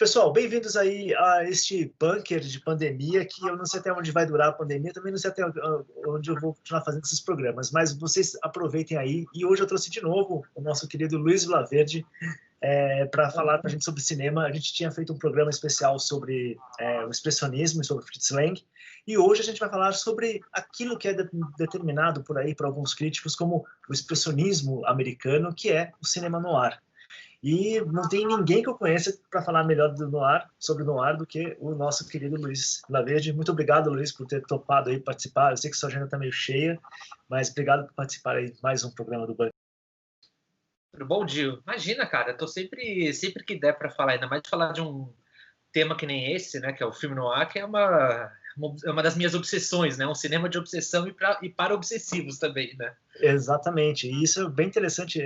Pessoal, bem-vindos aí a este bunker de pandemia, que eu não sei até onde vai durar a pandemia, também não sei até onde eu vou continuar fazendo esses programas, mas vocês aproveitem aí. E hoje eu trouxe de novo o nosso querido Luiz Vilaverde para falar para a gente sobre cinema. A gente tinha feito um programa especial sobre o expressionismo e sobre Fritz Lang, e hoje a gente vai falar sobre aquilo que é determinado por aí, por alguns críticos, como o expressionismo americano, que é o cinema noir. E não tem ninguém que eu conheça para falar melhor do noir, sobre noir, do que o nosso querido Luiz Vilaverde. Muito obrigado, Luiz, por ter topado aí participar. Eu sei que sua agenda está meio cheia, mas obrigado por participar aí de mais um programa do Banco. Tudo bom, Gil? Imagina, cara, eu tô sempre que der para falar, ainda mais de falar de um tema que nem esse, né, que é o filme noir, que é uma das minhas obsessões, né, um cinema de obsessão e para obsessivos também, né? Exatamente, e isso é bem interessante.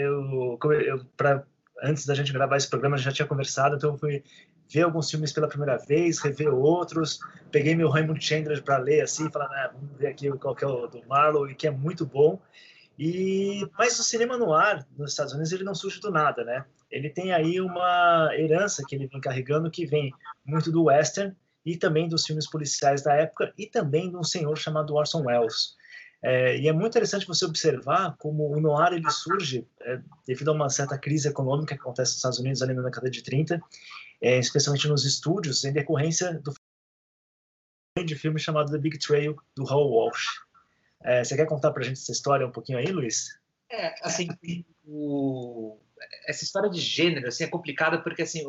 Antes da gente gravar esse programa, eu já tinha conversado, então eu fui ver alguns filmes pela primeira vez, rever outros, peguei meu Raymond Chandler para ler assim, falar, vamos ver aqui qual que é o do Marlowe, e que é muito bom. Mas o cinema noir nos Estados Unidos ele não surge do nada, né? Ele tem aí uma herança que ele vem carregando, que vem muito do western e também dos filmes policiais da época e também de um senhor chamado Orson Welles. E é muito interessante você observar como o noir ele surge devido a uma certa crise econômica que acontece nos Estados Unidos ali na década de 30, especialmente nos estúdios, em decorrência do grande filme chamado The Big Trail, do Howell Walsh. Você quer contar pra gente essa história um pouquinho aí, Luiz? Assim, essa história de gênero, assim, é complicada porque, assim,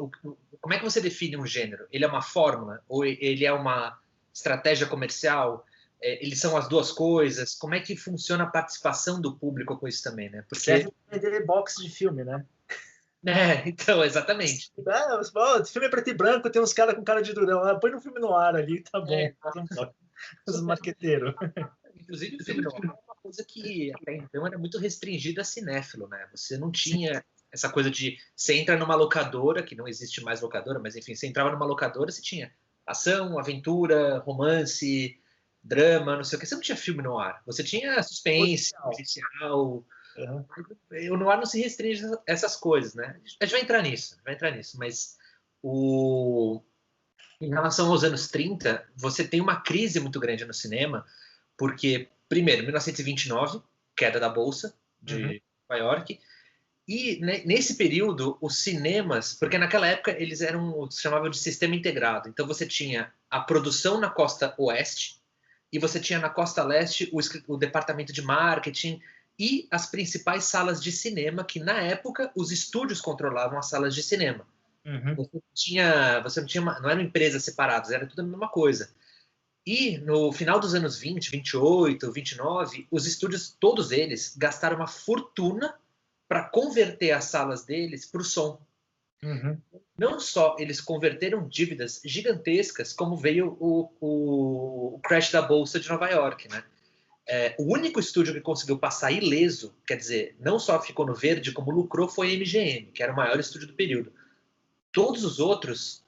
como é que você define um gênero? Ele é uma fórmula? Ou ele é uma estratégia comercial? Eles são as duas coisas? Como é que funciona a participação do público com isso também, né? Serve para vender box de filme, né? Então, exatamente. Esse filme é preto e branco, tem uns caras com cara de durão. Põe no filme no ar ali, tá bom. Os marqueteiros. Inclusive, o filme noir é uma coisa que até então era muito restringida a cinéfilo, né? Você não tinha essa coisa de você entra numa locadora, que não existe mais locadora, mas enfim, você entrava numa locadora, você tinha ação, aventura, romance, drama, não sei o que. Você não tinha filme no ar. Você tinha suspense, policial. Uhum. O noir não se restringe a essas coisas, né? A gente vai entrar nisso, mas em relação aos anos 30, você tem uma crise muito grande no cinema, porque, primeiro, 1929, queda da Bolsa de Nova York, e nesse período, os cinemas, porque naquela época eles eram o que se chamava de sistema integrado, então você tinha a produção na costa oeste, e você tinha na costa leste o departamento de marketing e as principais salas de cinema, que na época os estúdios controlavam as salas de cinema. Você não tinha não eram empresas separadas, era tudo a mesma coisa. E no final dos anos 20, 28, 29, os estúdios, todos eles, gastaram uma fortuna para converter as salas deles para o som. Não só eles converteram dívidas gigantescas, como veio o crash da Bolsa de Nova York, né? O único estúdio que conseguiu passar ileso, quer dizer, não só ficou no verde, como lucrou, foi a MGM, que era o maior estúdio do período. Todos os outros,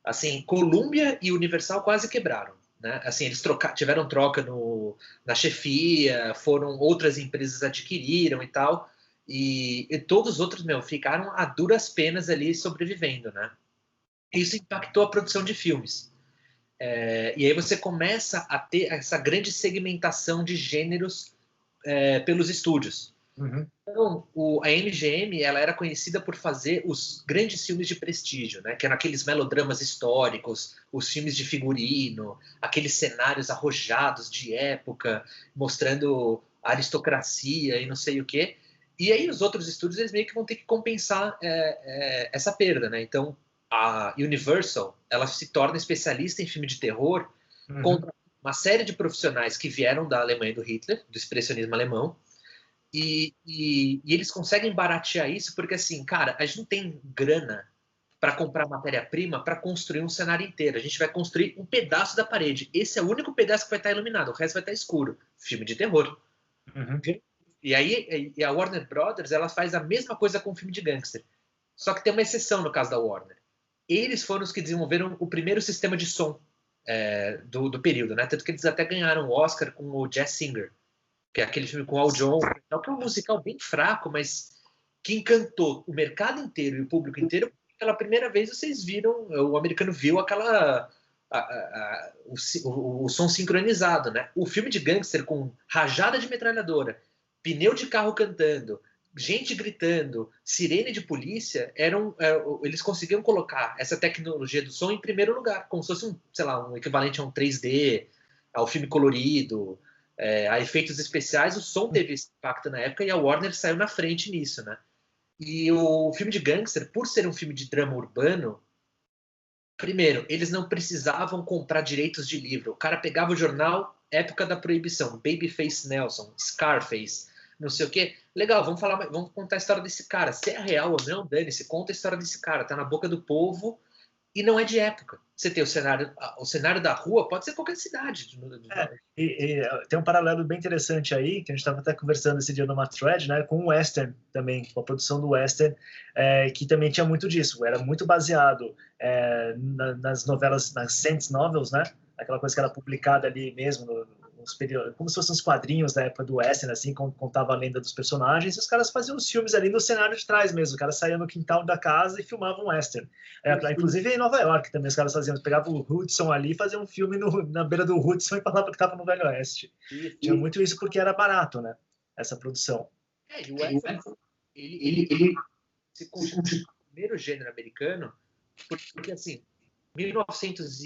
assim, Columbia e Universal quase quebraram. Né? Assim, eles tiveram troca na chefia, foram outras empresas adquiriram e tal, e todos os outros, ficaram a duras penas ali sobrevivendo, né? Isso impactou a produção de filmes. E aí você começa a ter essa grande segmentação de gêneros pelos estúdios. Então, a MGM ela era conhecida por fazer os grandes filmes de prestígio, né? Que eram aqueles melodramas históricos, os filmes de figurino, aqueles cenários arrojados de época, mostrando a aristocracia e não sei o quê. E aí os outros estúdios eles meio que vão ter que compensar essa perda, né? Então, a Universal ela se torna especialista em filme de terror contra uma série de profissionais que vieram da Alemanha do Hitler, do expressionismo alemão, e eles conseguem baratear isso porque, assim, cara, a gente não tem grana para comprar matéria-prima para construir um cenário inteiro. A gente vai construir um pedaço da parede. Esse é o único pedaço que vai estar iluminado, o resto vai estar escuro. Filme de terror. E aí a Warner Brothers ela faz a mesma coisa com o filme de gangster. Só que tem uma exceção no caso da Warner. Eles foram os que desenvolveram o primeiro sistema de som do período, né? Tanto que eles até ganharam o Oscar com o Jazz Singer, que é aquele filme com Al John, que é um musical bem fraco, mas que encantou o mercado inteiro e o público inteiro, pela primeira vez vocês viram, o americano viu aquela o som sincronizado, né? O filme de gangster com rajada de metralhadora, pneu de carro cantando, gente gritando, sirene de polícia, eles conseguiam colocar essa tecnologia do som em primeiro lugar, como se fosse sei lá, um equivalente a um 3D, ao filme colorido, a efeitos especiais. O som teve esse impacto na época e a Warner saiu na frente nisso, né? E o filme de gangster, por ser um filme de drama urbano, primeiro, eles não precisavam comprar direitos de livro. O cara pegava o jornal, época da proibição, Babyface Nelson, Scarface, não sei o quê. Legal, vamos contar a história desse cara. Se é real ou não, dane-se, conta a história desse cara. Tá na boca do povo e não é de época. Você tem o cenário da rua, pode ser qualquer cidade. Tem um paralelo bem interessante aí, que a gente estava até conversando esse dia numa thread, né, com o Western também, com a produção do Western, que também tinha muito disso, era muito baseado nas novelas, nas Sense Novels, né, aquela coisa que era publicada ali mesmo, como se fossem uns quadrinhos da época do Western, assim, contava a lenda dos personagens, e os caras faziam os filmes ali no cenário de trás mesmo, o cara saía no quintal da casa e filmava um Western. Inclusive em Nova York também os caras faziam, pegavam o Hudson ali, faziam um filme na beira do Hudson e falavam que estava no Velho Oeste. Tinha muito isso porque era barato, né, essa produção. E o Western, ele se constitui o primeiro gênero americano, porque assim, 1900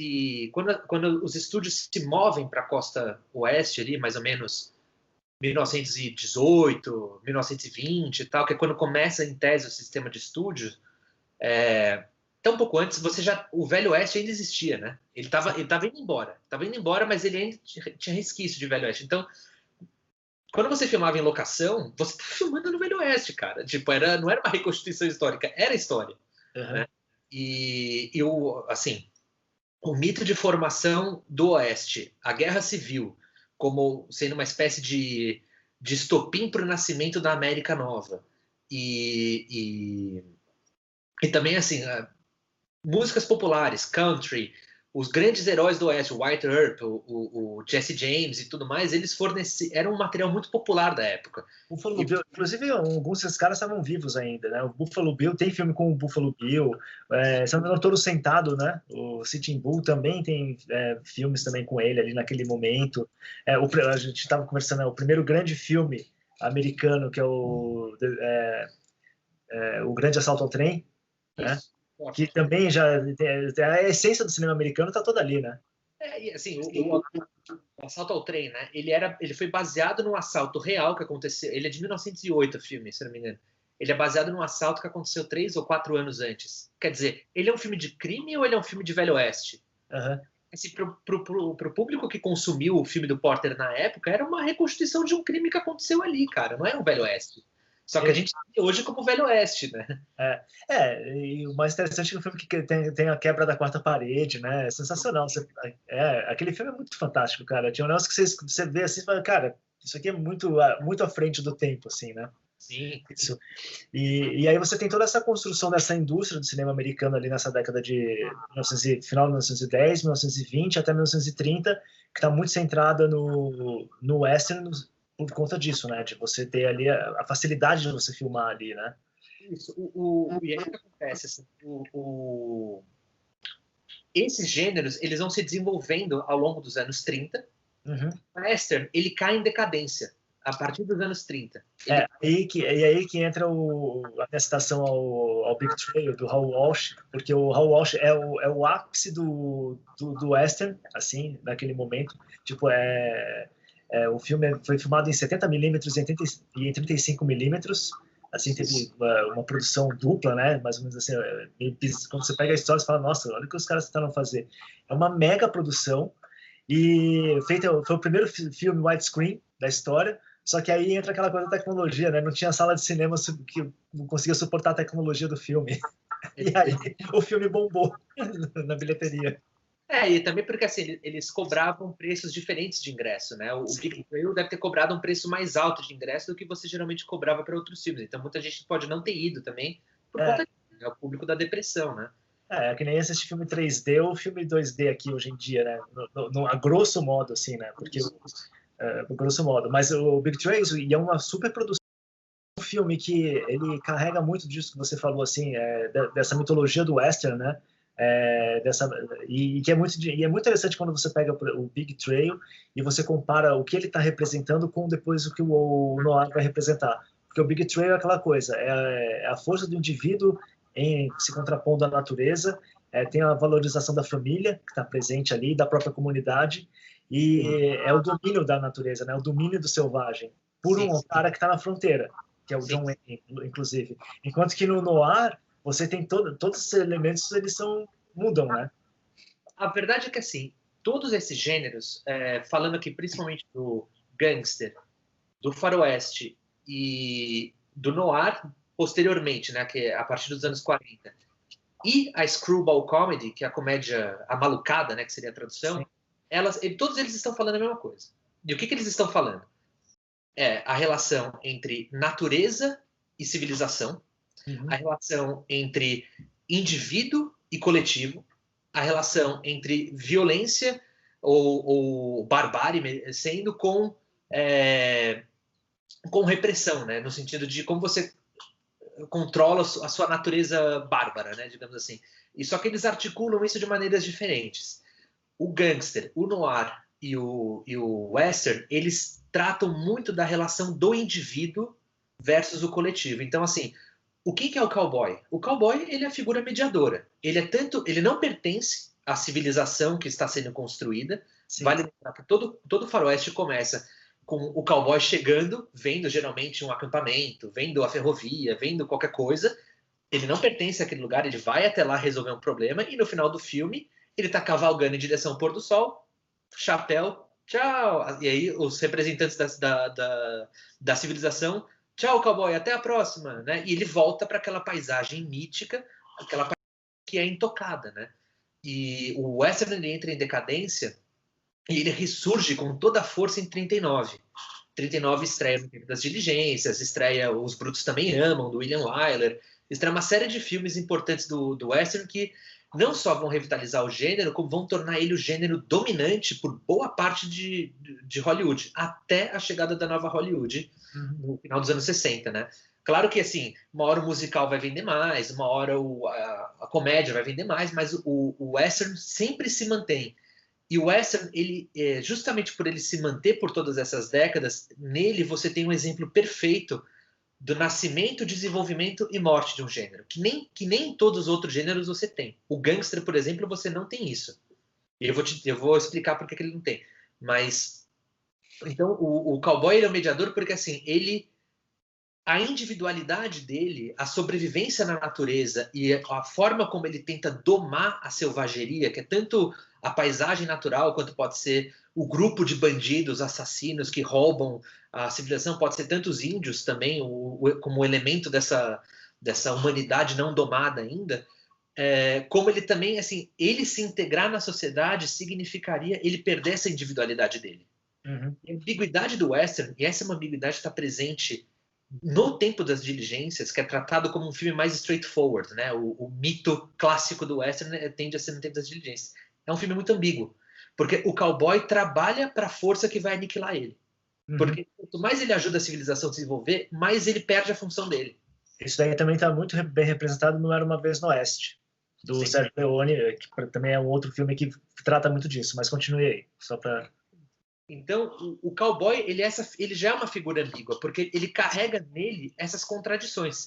quando os estúdios se movem para a costa oeste ali, mais ou menos 1918, 1920 e tal, que é quando começa em tese o sistema de estúdios, até um pouco antes, o Velho Oeste ainda existia, né? Ele estava indo embora, mas ele ainda tinha resquício de Velho Oeste. Então, quando você filmava em locação, você estava filmando no Velho Oeste, cara. Tipo, não era uma reconstituição histórica, era história. Uhum. Né? Assim, o mito de formação do Oeste, a Guerra Civil, como sendo uma espécie de estopim para o nascimento da América Nova. E também, assim, músicas populares, country, os grandes heróis do Oeste, o White Earp, o Jesse James e tudo mais, eles eram um material muito popular da época. Buffalo Bill, inclusive, alguns desses caras estavam vivos ainda, né? O Buffalo Bill, tem filme com o Buffalo Bill, se não me engano, Touro Sentado, né? O Sitting Bull também tem filmes também com ele ali naquele momento. A gente estava conversando, o primeiro grande filme americano, que é o Grande Assalto ao Trem, né? Que também a essência do cinema americano está toda ali, né? Assim, o Assalto ao Trem, né? Ele foi baseado num assalto real que aconteceu. Ele é de 1908, o filme, se não me engano. Ele é baseado num assalto que aconteceu 3 ou 4 anos antes. Quer dizer, ele é um filme de crime ou ele é um filme de Velho Oeste? Uhum. Assim, pro público que consumiu o filme do Porter na época, era uma reconstituição de um crime que aconteceu ali, cara. Não é um Velho Oeste. Só que a gente tem hoje como Velho Oeste, né? E o mais interessante é que o filme que tem a quebra da quarta parede, né? É sensacional. Aquele filme é muito fantástico, cara. Tinha um negócio que você vê assim e fala, cara, isso aqui é muito, muito à frente do tempo, assim, né? Sim. Isso. E aí você tem toda essa construção dessa indústria do cinema americano ali nessa década de final de 1910, 1920 até 1930, que está muito centrada no western, por conta disso, né? De você ter ali a facilidade de você filmar ali, né? Isso. E aí o que acontece? Assim, esses gêneros, eles vão se desenvolvendo ao longo dos anos 30. Uhum. O western, ele cai em decadência a partir dos anos 30. Aí que entra a minha citação ao Big Trail, do Hal Walsh, porque o Hal Walsh é o ápice do western, assim, naquele momento. Tipo, o filme foi filmado em 70mm e em 35mm. Assim, teve uma produção dupla, né? Mais ou menos assim, quando você pega a história, você fala, nossa, olha o que os caras tentaram fazer. É uma mega produção e foi o primeiro filme widescreen da história, só que aí entra aquela coisa da tecnologia, né? Não tinha sala de cinema que não conseguia suportar a tecnologia do filme. E aí o filme bombou na bilheteria. E também porque assim, eles cobravam preços diferentes de ingresso, né? O Big Trail deve ter cobrado um preço mais alto de ingresso do que você geralmente cobrava para outros filmes. Então muita gente pode não ter ido também por conta disso, né? O público da depressão, né? É que nem assistir filme 3D ou filme 2D aqui hoje em dia, né? A grosso modo, assim, né? Porque, grosso modo. Mas o Big Trail é uma super produção um filme que ele carrega muito disso que você falou, assim, dessa mitologia do western, né? Que é muito interessante quando você pega o Big Trail e você compara o que ele está representando com depois o que o Noir vai representar. Porque o Big Trail é aquela coisa, é a força do indivíduo em se contrapondo à natureza, tem a valorização da família que está presente ali, da própria comunidade, e é o domínio da natureza, né? O domínio do selvagem por um cara que está na fronteira, que é o John Wayne, inclusive. Enquanto que no Noir você tem todos esses elementos, mudam, né? A verdade é que, assim, todos esses gêneros, falando aqui principalmente do gangster, do faroeste e do noir, posteriormente, né, que é a partir dos anos 40, e a screwball comedy, que é a comédia amalucada, né, que seria a tradução, todos eles estão falando a mesma coisa. E o que eles estão falando? É a relação entre natureza e civilização, a relação entre indivíduo e coletivo, a relação entre violência ou barbárie sendo com repressão, né? No sentido de como você controla a sua natureza bárbara, né? Digamos assim. E só que eles articulam isso de maneiras diferentes. O gangster, o noir e o western, eles tratam muito da relação do indivíduo versus o coletivo. Então, assim, o que é o cowboy? O cowboy, ele é a figura mediadora. Ele não pertence à civilização que está sendo construída. Sim. Vale lembrar que todo faroeste começa com o cowboy chegando, vendo geralmente um acampamento, vendo a ferrovia, vendo qualquer coisa. Ele não pertence àquele lugar, ele vai até lá resolver um problema e no final do filme ele está cavalgando em direção ao pôr do sol, chapéu, tchau. E aí os representantes da civilização, tchau, cowboy, até a próxima, né? E ele volta para aquela paisagem mítica, aquela paisagem que é intocada, né? E o western ele entra em decadência e ele ressurge com toda a força em 39. 39 estreia No Tempo das Diligências, estreia Os Brutos Também Amam, do William Wyler, estreia uma série de filmes importantes do western que não só vão revitalizar o gênero, como vão tornar ele o gênero dominante por boa parte de Hollywood, até a chegada da nova Hollywood, no final dos anos 60, né? Claro que, assim, uma hora o musical vai vender mais, uma hora a comédia vai vender mais, mas o western sempre se mantém. E o western, ele, justamente por ele se manter por todas essas décadas, nele você tem um exemplo perfeito do nascimento, desenvolvimento e morte de um gênero, que nem em todos os outros gêneros você tem. O gangster, por exemplo, você não tem isso. E eu vou explicar por que ele não tem. Mas, então, o cowboy ele é o mediador porque, assim, a individualidade dele, a sobrevivência na natureza e a forma como ele tenta domar a selvageria, que é tanto a paisagem natural quanto pode ser o grupo de bandidos, assassinos que roubam a civilização, pode ser tantos índios também, como elemento dessa humanidade não domada ainda, como ele também, assim, ele se integrar na sociedade significaria ele perder essa individualidade dele. A ambiguidade do western, e essa é uma ambiguidade que está presente no Tempo das Diligências, que é tratado como um filme mais straightforward, né? O mito clássico do western tende a ser No Tempo das Diligências. É um filme muito ambíguo, porque o cowboy trabalha para a força que vai aniquilar ele. Porque quanto mais ele ajuda a civilização a se desenvolver, mais ele perde a função dele. Isso daí também está muito bem representado no Era Uma Vez no Oeste, do Sergio Leone, que também é um outro filme que trata muito disso, mas continue aí, só para... Então, o cowboy, ele já é uma figura ambígua, porque ele carrega nele essas contradições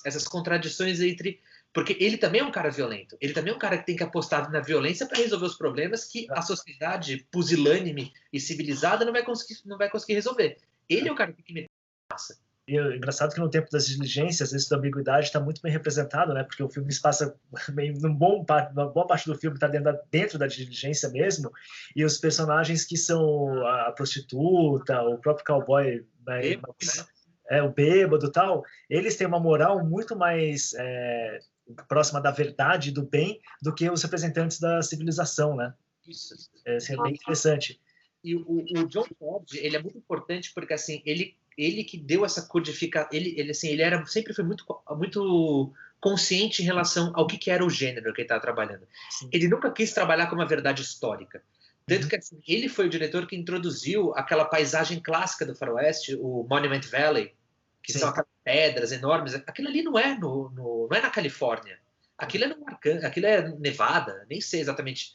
entre... Porque ele também é um cara violento, ele também é um cara que tem que apostar na violência para resolver os problemas que a sociedade pusilânime e civilizada não vai conseguir resolver. Ele é o cara que tem que meter a massa. E é engraçado que no Tempo das Diligências, isso da ambiguidade está muito bem representado, né? Porque o filme se passa uma boa parte do filme está dentro da diligência mesmo, e os personagens que são a prostituta, o próprio cowboy, né? O bêbado e tal, eles têm uma moral muito mais próxima da verdade, do bem, do que os representantes da civilização, né? Isso. Isso é bem interessante. E o John Ford, ele é muito importante porque, assim, ele que deu essa codificação, ele sempre foi muito consciente em relação ao que era o gênero que ele estava trabalhando. Sim. Ele nunca quis trabalhar com uma verdade histórica. Tanto que, assim, ele foi o diretor que introduziu aquela paisagem clássica do faroeste, o Monument Valley, que são aquelas pedras enormes. Aquilo ali não é não é na Califórnia. Aquilo é no Arkansas, aquilo é Nevada, nem sei exatamente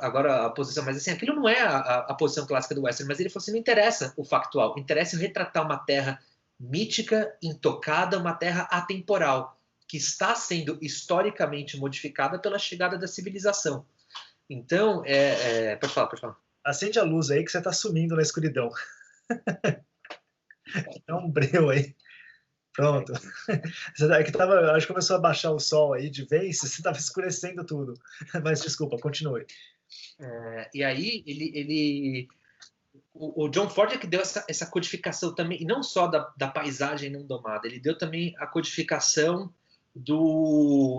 agora a posição, mas assim, aquilo não é a posição clássica do western, mas ele falou assim, não interessa o factual, interessa retratar uma terra mítica, intocada, uma terra atemporal, que está sendo historicamente modificada pela chegada da civilização. Então, pode falar. Acende a luz aí que você está sumindo na escuridão. Dá um breu aí. Pronto. É que acho que começou a baixar o sol aí de vez, você estava escurecendo tudo. Mas desculpa, continue. E aí, o John Ford é que deu essa codificação também, e não só da paisagem não domada, ele deu também a codificação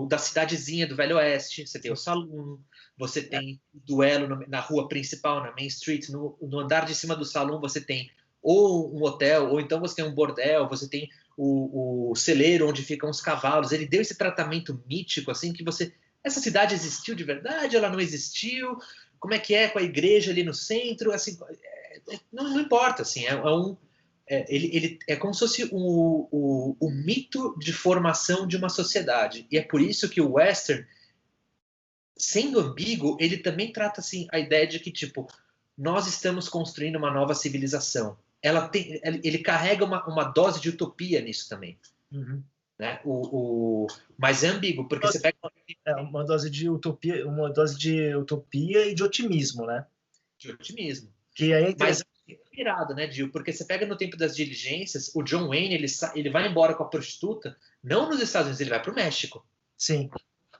da cidadezinha do Velho Oeste. Você tem o saloon, você tem o duelo na rua principal, na Main Street, no andar de cima do saloon você tem ou um hotel, ou então você tem um bordel, você tem o celeiro onde ficam os cavalos. Ele deu esse tratamento mítico, assim, que essa cidade existiu de verdade, ela não existiu, como é que é com a igreja ali no centro, assim, não importa, assim, ele é como se fosse o mito de formação de uma sociedade, e é por isso que o western, sendo ambíguo, ele também trata assim a ideia de que, tipo, nós estamos construindo uma nova civilização. Ele carrega uma dose de utopia nisso também. Uhum. Né? Mas é ambíguo, porque você pega uma dose de utopia e de otimismo, né? De otimismo. Que aí é interessante. Mas é inspirado, né, Gil? Porque você pega no tempo das diligências, o John Wayne ele vai embora com a prostituta, não nos Estados Unidos, ele vai para o México. Sim.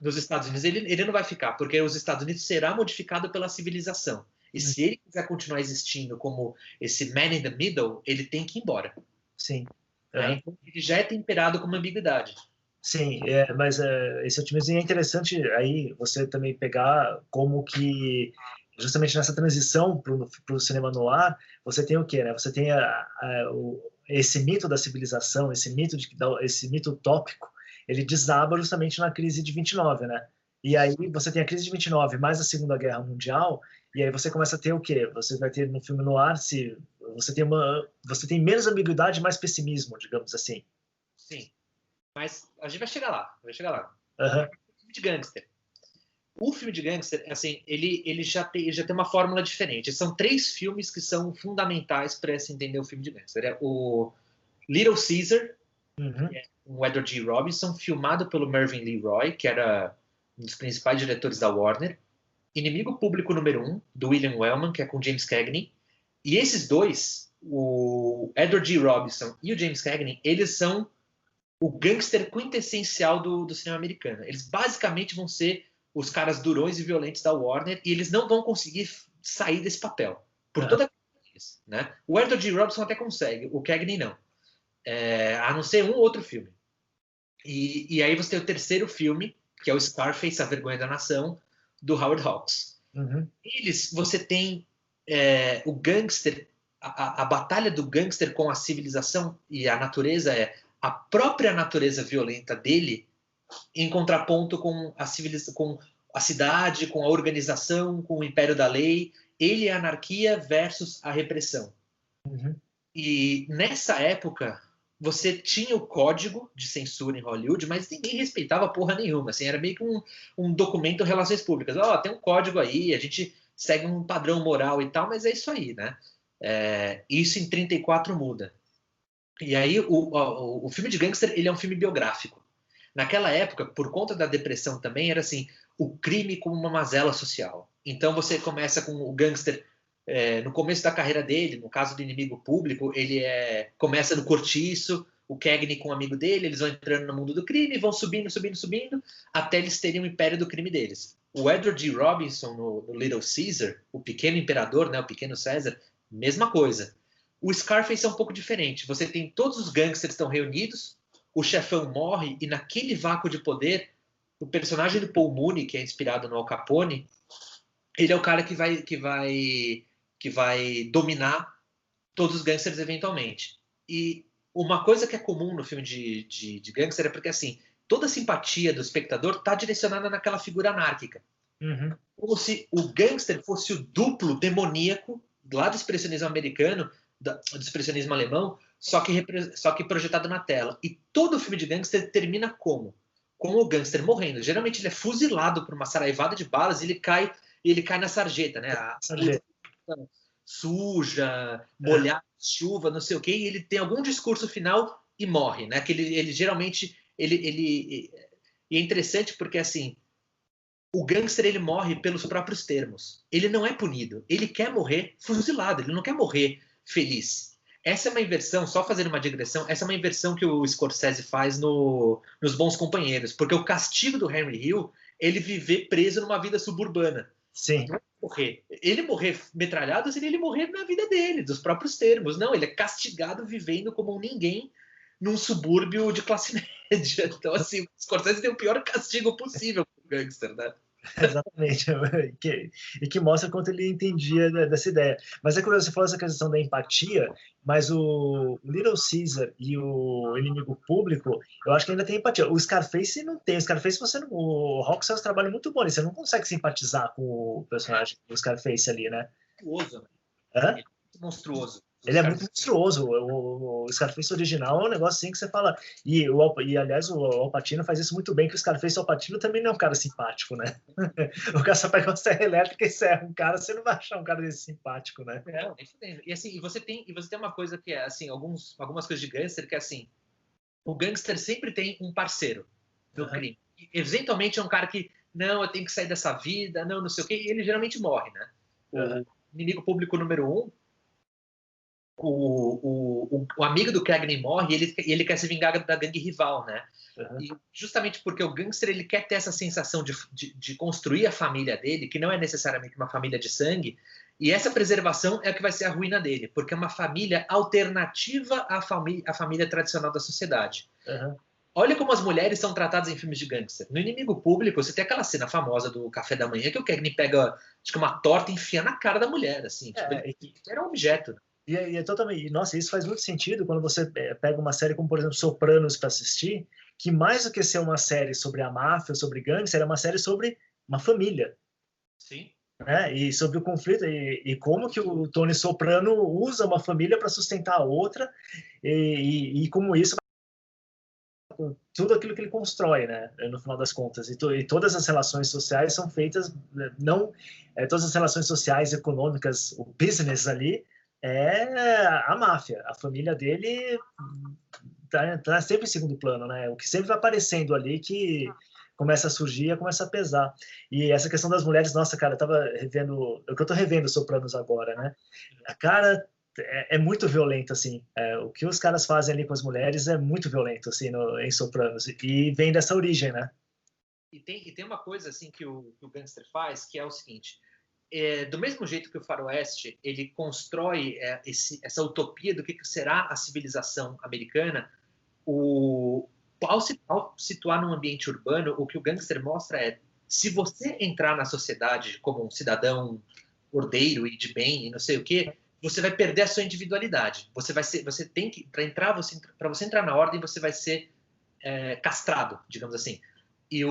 Nos Estados Unidos ele não vai ficar, porque os Estados Unidos será modificado pela civilização. E se ele quiser continuar existindo como esse man in the middle, ele tem que ir embora. Sim. Então, ele já é temperado com uma ambiguidade. Sim, mas esse otimismo é interessante aí você também pegar como que justamente nessa transição para o cinema noir, você tem o quê, né? Você tem esse mito da civilização, esse mito utópico, ele desaba justamente na crise de 29, né? E aí você tem a crise de 29 mais a Segunda Guerra Mundial, e aí você começa a ter o quê? Você vai ter no filme noir, você tem menos ambiguidade e mais pessimismo, digamos assim. Sim. Mas a gente vai chegar lá. Uhum. O filme de gangster. O filme de gangster, assim, ele já tem uma fórmula diferente. São 3 filmes que são fundamentais para se entender o filme de gangster. É o Little Caesar, com o Edward G. Robinson, filmado pelo Mervyn LeRoy, que era um dos principais diretores da Warner. Inimigo Público número 1, do William Wellman, que é com James Cagney. E esses dois, o Edward G. Robinson e o James Cagney, eles são o gangster quintessencial do cinema americano. Eles basicamente vão ser os caras durões e violentos da Warner, e eles não vão conseguir sair desse papel. Por toda a vez, né? O Edward G. Robinson até consegue, o Cagney não. A não ser um outro filme. E aí você tem o terceiro filme, que é o Scarface, A Vergonha da Nação, do Howard Hawks. Você tem o gangster, a batalha do gangster com a civilização e a natureza a própria natureza violenta dele em contraponto com a civilização, com a cidade, com a organização, com o império da lei. Ele é a anarquia versus a repressão. E nessa época você tinha o código de censura em Hollywood, mas ninguém respeitava porra nenhuma. Assim, era meio que um documento de relações públicas. Tem um código aí, a gente segue um padrão moral e tal, mas é isso aí, né? Isso em 34 muda. E aí o filme de gangster, ele é um filme biográfico. Naquela época, por conta da depressão também, era assim, o crime como uma mazela social. Então você começa com o gangster no começo da carreira dele, no caso do Inimigo Público, ele começa no cortiço, o Cagney com um amigo dele, eles vão entrando no mundo do crime, vão subindo, até eles terem o império do crime deles. O Edward G. Robinson, no Little Caesar, o pequeno imperador, né, o pequeno César, mesma coisa. O Scarface é um pouco diferente. Você tem todos os gangsters estão reunidos, o chefão morre, e naquele vácuo de poder, o personagem do Paul Mooney, que é inspirado no Al Capone, ele é o cara que vai dominar todos os gangsters eventualmente. E uma coisa que é comum no filme de gangster é porque, assim, toda a simpatia do espectador está direcionada naquela figura anárquica. Como se o gangster fosse o duplo demoníaco lá do expressionismo americano, do expressionismo alemão, só que projetado na tela. E todo filme de gangster termina como? Com o gangster morrendo. Geralmente ele é fuzilado por uma saraivada de balas e ele cai na sarjeta, né? A Sarjeta. suja, molhada, chuva, não sei o quê, e ele tem algum discurso final e morre, né? Que ele geralmente e é interessante porque assim, o gangster ele morre pelos próprios termos. Ele não é punido. Ele quer morrer fuzilado. Ele não quer morrer feliz. Essa é uma inversão, só fazendo uma digressão, essa é uma inversão que o Scorsese faz nos Bons Companheiros. Porque o castigo do Henry Hill, ele viver preso numa vida suburbana. Sim. Não é morrer. Ele morrer metralhado seria ele morrer na vida dele, dos próprios termos. Não, ele é castigado vivendo como um ninguém num subúrbio de classe média. Então, assim, o Scorsese tem o pior castigo possível para o gangster, né? Exatamente. E que mostra quanto ele entendia dessa ideia. Mas é curioso, você falou essa questão da empatia, mas o Little Caesar e o Inimigo Público, eu acho que ainda tem empatia. O Scarface não tem. O Scarface, o Rock faz um trabalho muito bom. Você não consegue simpatizar com o personagem do Scarface ali, né? Monstruoso, né? Hã? Ele é muito monstruoso. Ele é muito monstruoso. O Scarface original é um negócio assim que você fala. Aliás, o Al Pacino faz isso muito bem, que o Scarface Al Pacino também não é um cara simpático, né? O cara só pega uma serra elétrica e serra um cara, você não vai achar um cara desse simpático, né? Não, nem fudendo. E assim, você tem uma coisa que é assim, algumas coisas de gangster que é assim, o gangster sempre tem um parceiro do crime. E, eventualmente é um cara que, não, eu tenho que sair dessa vida, não sei o quê, e ele geralmente morre, né? O inimigo público número 1, o amigo do Cagney morre e ele quer se vingar da gangue rival, né? E justamente porque o gangster ele quer ter essa sensação de construir a família dele, que não é necessariamente uma família de sangue, e essa preservação é o que vai ser a ruína dele, porque é uma família alternativa à família tradicional da sociedade. Olha como as mulheres são tratadas em filmes de gangster. No Inimigo Público, você tem aquela cena famosa do café da manhã que o Cagney pega, acho que uma torta e enfia na cara da mulher, assim. Tipo, ele era um objeto. E é totalmente. Nossa, isso faz muito sentido quando você pega uma série como, por exemplo, Sopranos para assistir, que mais do que ser uma série sobre a máfia, sobre gangster, é uma série sobre uma família. Sim. Né? E sobre o conflito e como que o Tony Soprano usa uma família para sustentar a outra e como isso tudo aquilo que ele constrói, né, no final das contas, e todas as relações sociais são feitas, não, todas as relações sociais, econômicas, o business ali é a máfia, a família dele tá sempre em segundo plano, né, o que sempre vai aparecendo ali que começa a surgir, começa a pesar. E essa questão das mulheres, nossa, cara, eu tava revendo, eu tô revendo Sopranos agora, né, a cara é muito violento, assim. O que os caras fazem ali com as mulheres é muito violento, assim, em Sopranos. E vem dessa origem, né? E tem uma coisa, assim, que o gangster faz, que é o seguinte. Do mesmo jeito que o faroeste, ele constrói essa utopia do que será a civilização americana, ao situar num ambiente urbano, o que o gangster mostra é, se você entrar na sociedade como um cidadão ordeiro e de bem e não sei o quê, você vai perder a sua individualidade. Você tem que, para você entrar na ordem, você vai ser castrado, digamos assim. E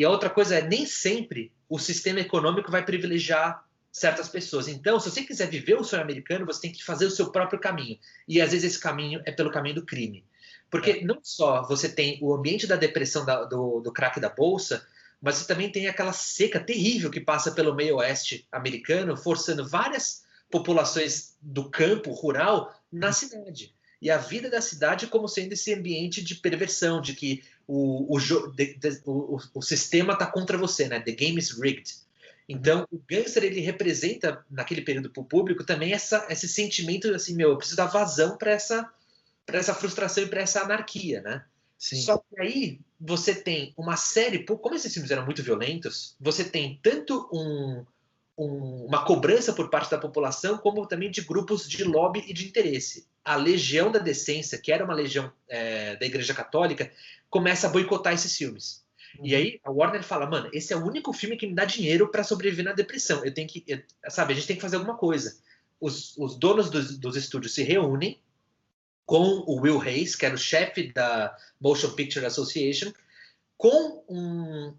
a outra coisa é, nem sempre o sistema econômico vai privilegiar certas pessoas. Então, se você quiser viver o sonho americano, você tem que fazer o seu próprio caminho. E às vezes esse caminho é pelo caminho do crime. Porque não só você tem o ambiente da depressão do crack da bolsa, mas você também tem aquela seca terrível que passa pelo meio oeste americano, forçando várias populações do campo rural na cidade. E a vida da cidade como sendo esse ambiente de perversão, de que o sistema está contra você, né? The game is rigged. Então, o gangster, ele representa, naquele período para o público, também esse sentimento assim, eu preciso dar vazão para essa frustração e para essa anarquia, né? Sim. Só que aí você tem uma série, como esses filmes eram muito violentos, você tem tanto uma cobrança por parte da população, como também de grupos de lobby e de interesse. A Legião da Decência, que era uma legião da Igreja Católica, começa a boicotar esses filmes. E aí a Warner fala, mano, esse é o único filme que me dá dinheiro para sobreviver na depressão. Sabe, a gente tem que fazer alguma coisa. Os donos dos estúdios se reúnem com o Will Hayes, que era o chefe da Motion Picture Association, com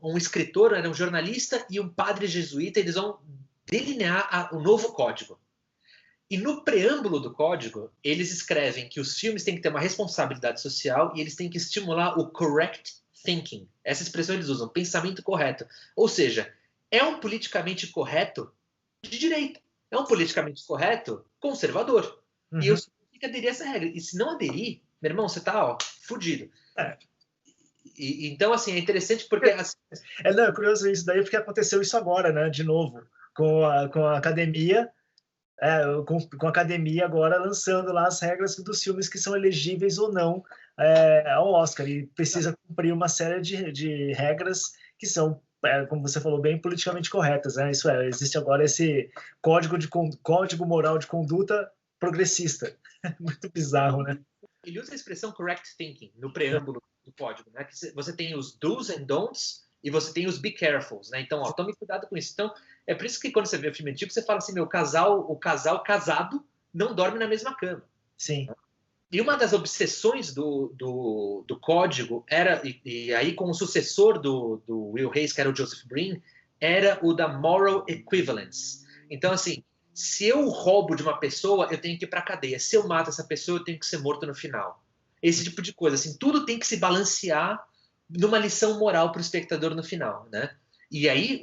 um escritor, era um jornalista e um padre jesuíta, eles vão delinear o novo código. E no preâmbulo do código, eles escrevem que os filmes têm que ter uma responsabilidade social e eles têm que estimular o correct thinking. Essa expressão eles usam, pensamento correto. Ou seja, é um politicamente correto de direita. É um politicamente correto conservador. E eu tenho que aderir a essa regra. E se não aderir, meu irmão, você tá, fudido. Então, assim, é interessante porque... Assim... Não, é curioso isso daí, porque aconteceu isso agora, né, de novo, com a academia, com a academia agora lançando lá as regras dos filmes que são elegíveis ou não ao Oscar, e precisa cumprir uma série de regras que são, como você falou bem, politicamente corretas, né? Isso existe agora esse código moral de conduta progressista. Muito bizarro, né? Ele usa a expressão correct thinking no preâmbulo do código, né? Que você tem os do's and don'ts e você tem os be carefuls, né? Então, tome cuidado com isso. Então, é por isso que quando você vê o filme antigo, você fala assim, o casal casado não dorme na mesma cama. Sim. E uma das obsessões do código era, e aí com o sucessor do Will Hayes, que era o Joseph Breen, era o da moral equivalence. Então, assim, se eu roubo de uma pessoa, eu tenho que ir para a cadeia. Se eu mato essa pessoa, eu tenho que ser morto no final. Esse tipo de coisa. Assim, tudo tem que se balancear numa lição moral para o espectador no final, né? E aí,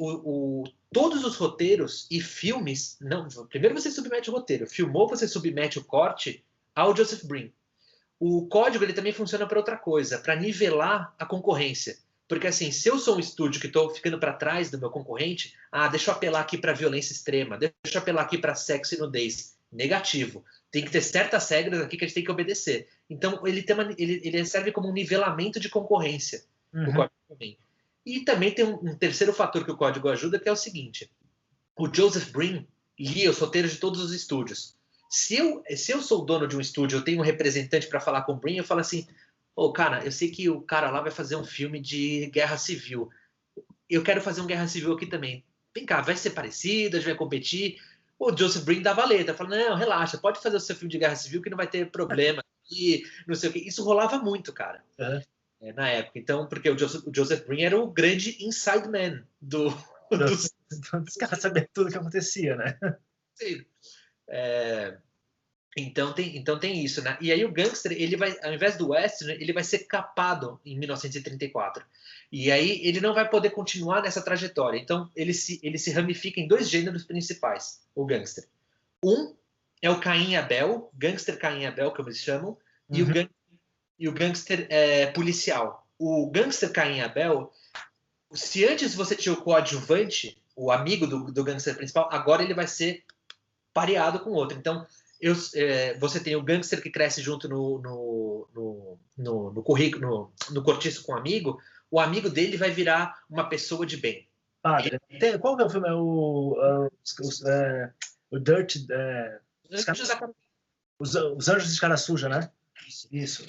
todos os roteiros e filmes... Não, primeiro você submete o roteiro. Filmou, você submete o corte ao Joseph Breen. O código ele também funciona para outra coisa, para nivelar a concorrência. Porque assim, se eu sou um estúdio que estou ficando para trás do meu concorrente, deixa eu apelar aqui para violência extrema, deixa eu apelar aqui para sexo e nudez. Negativo. Tem que ter certas regras aqui que a gente tem que obedecer. Então, ele serve como um nivelamento de concorrência. O código também. E também tem um terceiro fator que o código ajuda, que é o seguinte. O Joseph Breen lia os roteiros de todos os estúdios. Se eu sou dono de um estúdio, eu tenho um representante para falar com o Breen, eu falo assim, cara, eu sei que o cara lá vai fazer um filme de guerra civil. Eu quero fazer um guerra civil aqui também. Vem cá, vai ser parecido, a gente vai competir. O Joseph Breen dá valeta, fala, não, relaxa, pode fazer o seu filme de guerra civil que não vai ter problema. E não sei o quê. Isso rolava muito, cara, na época. Então, porque o Joseph Breen era o grande inside man dos caras sabiam tudo o que acontecia, né? Sim. Então tem isso, né? E aí o gangster, ele vai, ao invés do western, ele vai ser capado em 1934. E aí ele não vai poder continuar nessa trajetória. Então ele se ramifica em dois gêneros principais, o gangster. Um é o Caim e Abel, gangster Caim e Abel, como eles chamam, e o gangster policial. O gangster Caim e Abel, se antes você tinha o coadjuvante, o amigo do gangster principal, agora ele vai ser pareado com o outro. Então, você tem o gangster que cresce junto no currículo, no cortiço com o amigo dele vai virar uma pessoa de bem. Qual que é o filme? O Dirt... Os Anjos de Cara Suja, né? Isso.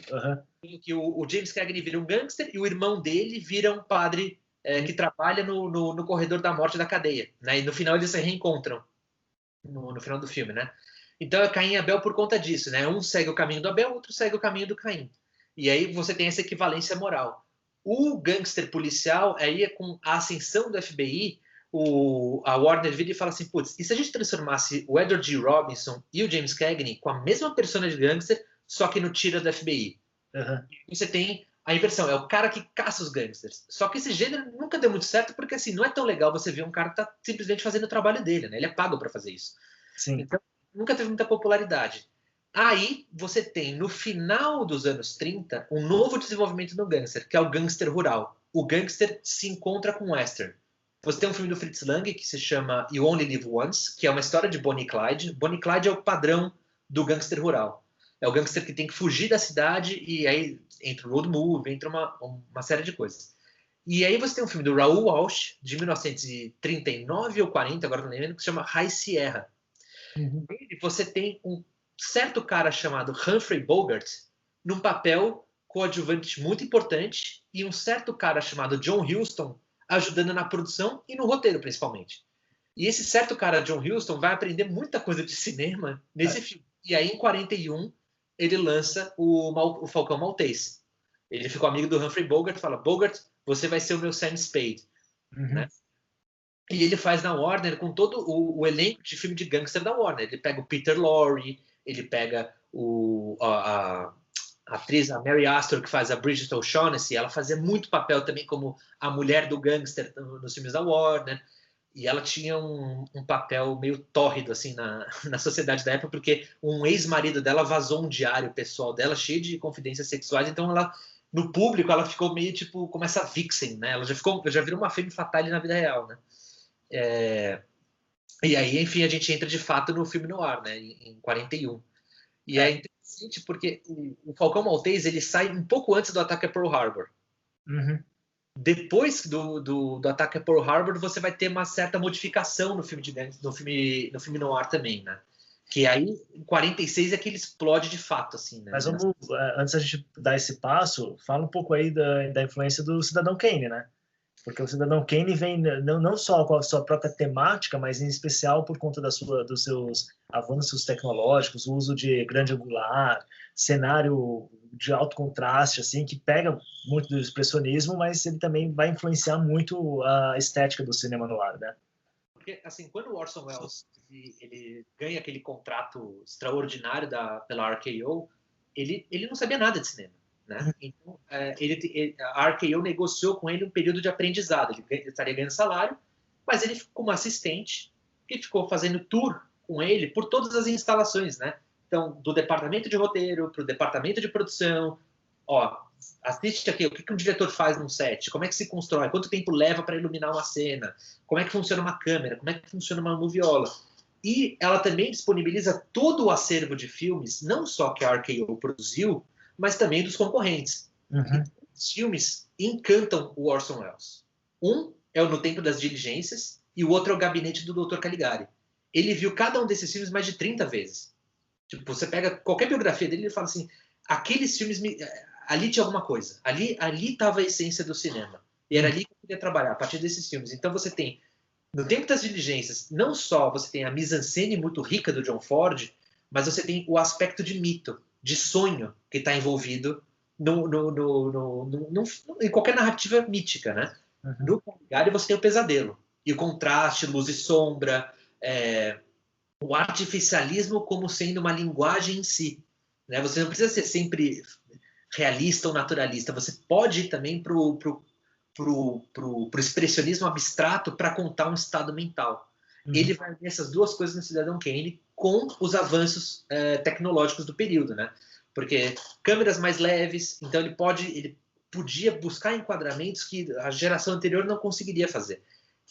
Que o James Cagney vira um gangster e o irmão dele vira um padre que trabalha no corredor da morte da cadeia. Né? E no final eles se reencontram. No final do filme, né? Então é Caim e Abel por conta disso, né? Um segue o caminho do Abel, outro segue o caminho do Caim. E aí você tem essa equivalência moral. O gangster policial, aí com a ascensão do FBI, a Warner vira e fala assim, putz, e se a gente transformasse o Edward G. Robinson e o James Cagney com a mesma persona de gangster, só que no tira do FBI? Você tem a inversão, é o cara que caça os gangsters. Só que esse gênero nunca deu muito certo, porque assim, não é tão legal você ver um cara que tá simplesmente fazendo o trabalho dele, né? Ele é pago para fazer isso. Sim. Então, nunca teve muita popularidade. Aí, você tem, no final dos anos 30, um novo desenvolvimento no gangster, que é o gangster rural. O gangster se encontra com o western. Você tem um filme do Fritz Lang que se chama You Only Live Once, que é uma história de Bonnie e Clyde. Bonnie e Clyde é o padrão do gangster rural. É o gangster que tem que fugir da cidade e aí entra o road movie, entra uma série de coisas. E aí você tem um filme do Raoul Walsh, de 1939 ou 40, agora não lembro, que se chama High Sierra. E você tem um certo cara chamado Humphrey Bogart num papel coadjuvante muito importante e um certo cara chamado John Huston ajudando na produção e no roteiro, principalmente. E esse certo cara, John Huston, vai aprender muita coisa de cinema nesse filme. E aí, em 41, ele lança o Falcão Maltese. Ele ficou amigo do Humphrey Bogart e fala, Bogart, você vai ser o meu Sam Spade. Né? E ele faz na Warner com todo o elenco de filme de gangster da Warner. Ele pega o Peter Lorre, ele pega a atriz, a Mary Astor, que faz a Bridget O'Shaughnessy. Ela fazia muito papel também como a mulher do gangster nos filmes da Warner. E ela tinha um papel meio tórrido assim na sociedade da época, porque um ex-marido dela vazou um diário pessoal dela cheio de confidências sexuais. Então ela, no público, ela ficou meio tipo como essa vixen, né? Ela já virou uma femme fatale na vida real, né? E aí, enfim, a gente entra de fato no filme noir, né? Em 41. E é interessante porque o Falcão Maltese ele sai um pouco antes do ataque a Pearl Harbor. Uhum. Depois do ataque a Pearl Harbor, você vai ter uma certa modificação no filme no filme noir também, né? Que aí, em 46, é que ele explode de fato, assim, né? Mas vamos, antes a gente dar esse passo, fala um pouco aí da influência do Cidadão Kane, né? Porque o Cidadão Kane vem não só com a sua própria temática, mas em especial por conta dos seus avanços tecnológicos, o uso de grande angular, cenário de alto contraste, assim, que pega muito do expressionismo, mas ele também vai influenciar muito a estética do cinema noir, né? Porque, assim, quando o Orson Welles ele ganha aquele contrato extraordinário pela RKO, ele não sabia nada de cinema, né? Então, a RKO negociou com ele um período de aprendizado. Ele estaria ganhando salário, mas ele ficou como assistente e ficou fazendo tour com ele por todas as instalações, né? Então, do departamento de roteiro para o departamento de produção, ó, assiste aqui, o que um diretor faz num set, como é que se constrói, quanto tempo leva para iluminar uma cena, como é que funciona uma câmera, como é que funciona uma moviola. E ela também disponibiliza todo o acervo de filmes, não só que a RKO produziu, mas também dos concorrentes. Uhum. Os filmes encantam o Orson Welles. Um é o No Tempo das Diligências e o outro é o Gabinete do Dr. Caligari. Ele viu cada um desses filmes mais de 30 vezes. Tipo, você pega qualquer biografia dele e ele fala assim, aqueles filmes ali tinha alguma coisa. Ali estava a essência do cinema. E era ali que eu queria trabalhar, a partir desses filmes. Então você tem, no Tempo das Diligências, não só você tem a mise-en-scène muito rica do John Ford, mas você tem o aspecto de mito, de sonho que está envolvido em qualquer narrativa mítica, né? Uhum. No Caligari você tem o pesadelo. E o contraste, luz e sombra, o artificialismo como sendo uma linguagem em si. Né? Você não precisa ser sempre realista ou naturalista. Você pode ir também para o expressionismo abstrato para contar um estado mental. Uhum. Ele vai ver essas duas coisas no Cidadão Kane com os avanços tecnológicos do período, né? Porque câmeras mais leves, então ele podia buscar enquadramentos que a geração anterior não conseguiria fazer.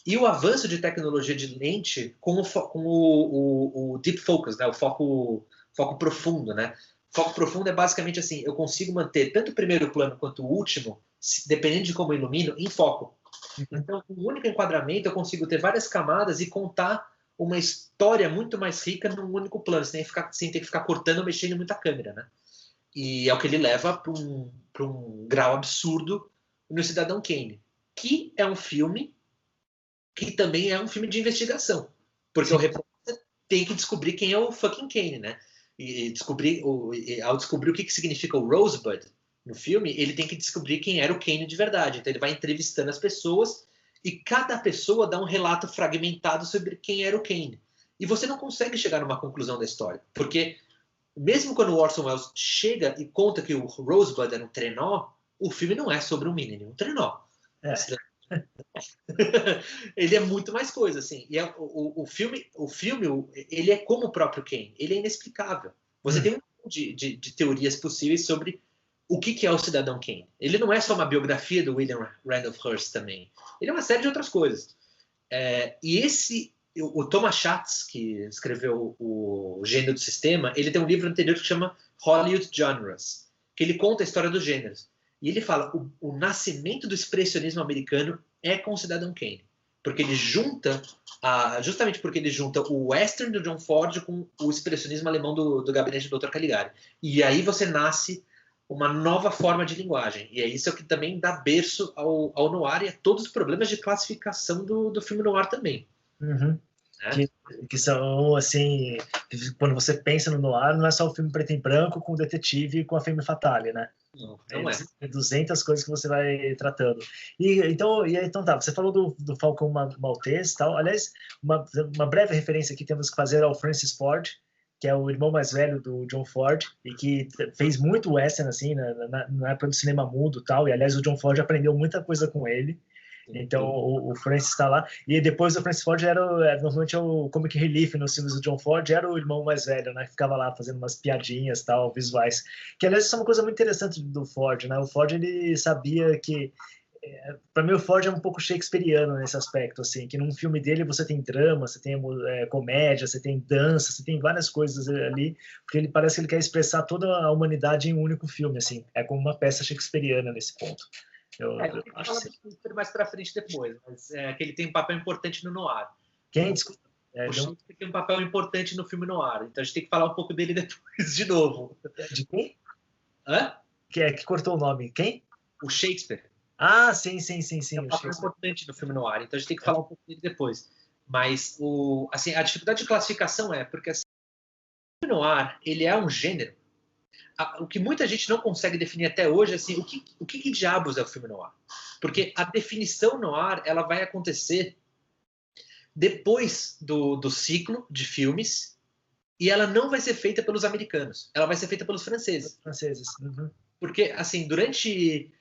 E o avanço de tecnologia de lente com o deep focus, né? O foco profundo, né? Foco profundo é basicamente assim, eu consigo manter tanto o primeiro plano quanto o último, dependendo de como eu ilumino, em foco. Então, com um único enquadramento, eu consigo ter várias camadas e contar uma história muito mais rica num único plano, sem ter que ficar cortando ou mexendo muito a câmera, né? E é o que ele leva para um grau absurdo no Cidadão Kane, que é um filme que também é um filme de investigação, porque o repórter tem que descobrir quem é o fucking Kane, né? E ao descobrir o que significa o Rosebud no filme, ele tem que descobrir quem era o Kane de verdade. Então ele vai entrevistando as pessoas e cada pessoa dá um relato fragmentado sobre quem era o Kane. E você não consegue chegar numa conclusão da história, porque mesmo quando o Orson Welles chega e conta que o Rosebud era um trenó, o filme não é sobre um menino, um trenó. Ele é muito mais coisa, assim. E o filme, ele é como o próprio Kane. Ele é inexplicável. Você tem um monte de teorias possíveis sobre o que é o Cidadão Kane. Ele não é só uma biografia do William Randolph Hearst também. Ele é uma série de outras coisas. O Thomas Schatz, que escreveu o Gênero do Sistema, ele tem um livro anterior que chama Hollywood Genres, que ele conta a história dos gêneros. E ele fala o nascimento do expressionismo americano é com o Cidadão Kane. Porque ele junta, justamente porque ele junta o western do John Ford com o expressionismo alemão do Gabinete do Dr. Caligari. E aí você nasce uma nova forma de linguagem. E é isso que também dá berço ao noir e a todos os problemas de classificação do filme noir também. Uhum. Que são, assim, quando você pensa no noir, não é só o filme preto e branco com o detetive e com a femme fatale, né? Não, não é. 200 coisas que você vai tratando. Então tá, você falou do Falcão Maltese e tal. Aliás, uma breve referência que temos que fazer ao Francis Ford, que é o irmão mais velho do John Ford, e que fez muito western, assim, na época do cinema mudo e tal. E, aliás, o John Ford aprendeu muita coisa com ele. Então, o Francis está lá. E depois o Francis Ford era normalmente o comic relief nos filmes do John Ford, era o irmão mais velho, né? Que ficava lá fazendo umas piadinhas, tal, visuais. Que, aliás, isso é uma coisa muito interessante do Ford, né? O Ford, ele sabia que... Para mim, o Ford é um pouco shakespeariano nesse aspecto, assim, que num filme dele você tem drama, você tem comédia, você tem dança, você tem várias coisas ali, porque ele parece que ele quer expressar toda a humanidade em um único filme, assim. É como uma peça shakespeariana nesse ponto. Eu acho falar sobre mais para frente depois, mas que ele tem um papel importante no noir. Quem? Desculpa. O Shakespeare tem um papel importante no filme noir, então a gente tem que falar um pouco dele depois de novo. De quem? Hã? Que cortou o nome? Quem? O Shakespeare. Ah, sim. É um papel importante no filme noir, então a gente tem que falar um pouco dele depois. Mas assim, a dificuldade de classificação porque assim, o filme noir, ele é um gênero. O que muita gente não consegue definir até hoje é assim, o que diabos é o filme noir? Porque a definição noir, ela vai acontecer depois do ciclo de filmes, e ela não vai ser feita pelos americanos, ela vai ser feita pelos franceses. Uhum. Porque, assim, durante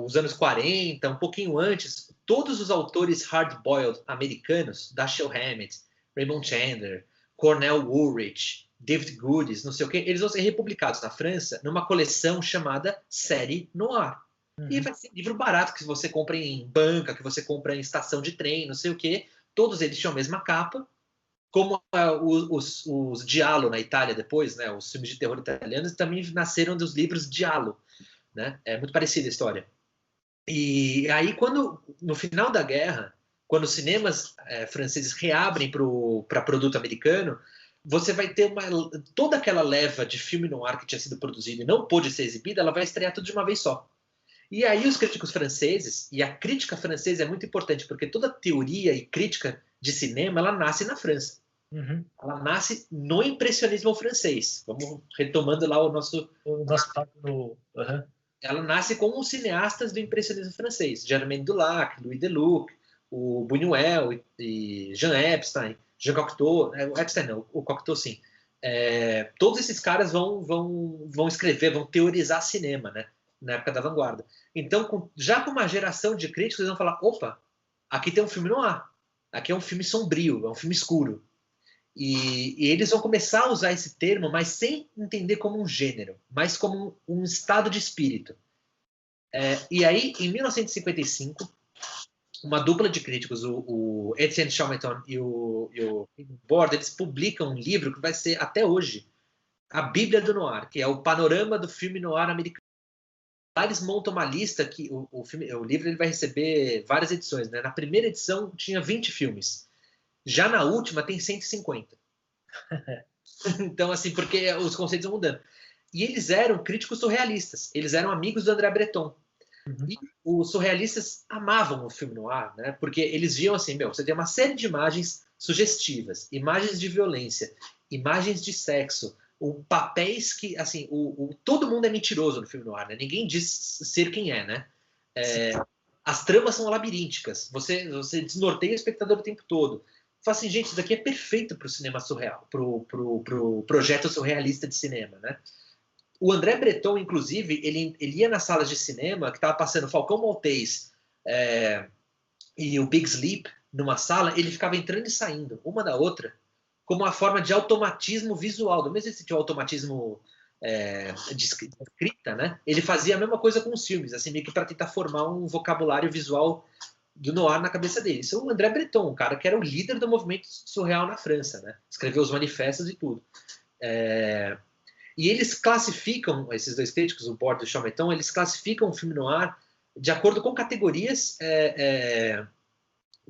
os anos 40, um pouquinho antes, todos os autores hard-boiled americanos, Dashiell Hammett, Raymond Chandler, Cornell Woolrich, David Goodies, não sei o quê, eles vão ser republicados na França numa coleção chamada Série Noir. Uhum. E vai ser livro barato que você compra em banca, que você compra em estação de trem, não sei o quê. Todos eles tinham a mesma capa, como os Giallo na Itália depois, né? Os filmes de terror italianos também nasceram dos livros Giallo, né? É muito parecida a história. E aí, no final da guerra, quando os cinemas franceses reabrem para produto americano, você vai ter toda aquela leva de filme noir que tinha sido produzido e não pôde ser exibida, ela vai estrear tudo de uma vez só. E aí os críticos franceses, e a crítica francesa é muito importante, porque toda teoria e crítica de cinema, ela nasce na França. Uhum. Ela nasce no impressionismo francês. Vamos retomando lá o nosso papo no... Uhum. Ela nasce com os cineastas do impressionismo francês. Germaine Dulac, Louis Deluc, o Buñuel e Jean Epstein, Jean Cocteau, o Epstein não, o Cocteau sim. Todos esses caras vão escrever, vão teorizar cinema, né? Na época da vanguarda. Então, já com uma geração de críticos, eles vão falar, opa, aqui tem um filme noir, aqui é um filme sombrio, é um filme escuro. E eles vão começar a usar esse termo, mas sem entender como um gênero, mas como um estado de espírito. E aí, em 1955, uma dupla de críticos, o Etienne Chalmeton e o Bord, eles publicam um livro que vai ser, até hoje, a Bíblia do Noir, que é o panorama do filme noir americano. Lá eles montam uma lista que o livro ele vai receber várias edições, né? Na primeira edição tinha 20 filmes. Já na última tem 150. Então, assim, porque os conceitos vão mudando. E eles eram críticos surrealistas. Eles eram amigos do André Breton. Uhum. E os surrealistas amavam o filme noir, né? Porque eles viam assim, você tem uma série de imagens sugestivas, imagens de violência, imagens de sexo, papéis que, assim, todo mundo é mentiroso no filme noir, né? Ninguém diz ser quem é, né? As tramas são labirínticas. Você desnorteia o espectador o tempo todo. Fala assim, gente, isso daqui é perfeito para o cinema surreal, para o projeto surrealista de cinema, né? O André Breton, inclusive, ele ia nas salas de cinema que estava passando Falcão Maltese e o Big Sleep numa sala, ele ficava entrando e saindo, uma da outra, como uma forma de automatismo visual, do mesmo jeito que o automatismo de escrita, né? Ele fazia a mesma coisa com os filmes, assim, meio que para tentar formar um vocabulário visual do noir na cabeça dele. Isso é o André Breton, um cara que era o líder do movimento surreal na França, né? Escreveu os manifestos e tudo. E eles classificam, esses dois críticos, o Bord e o Chalmeton, eles classificam o filme noir de acordo com categorias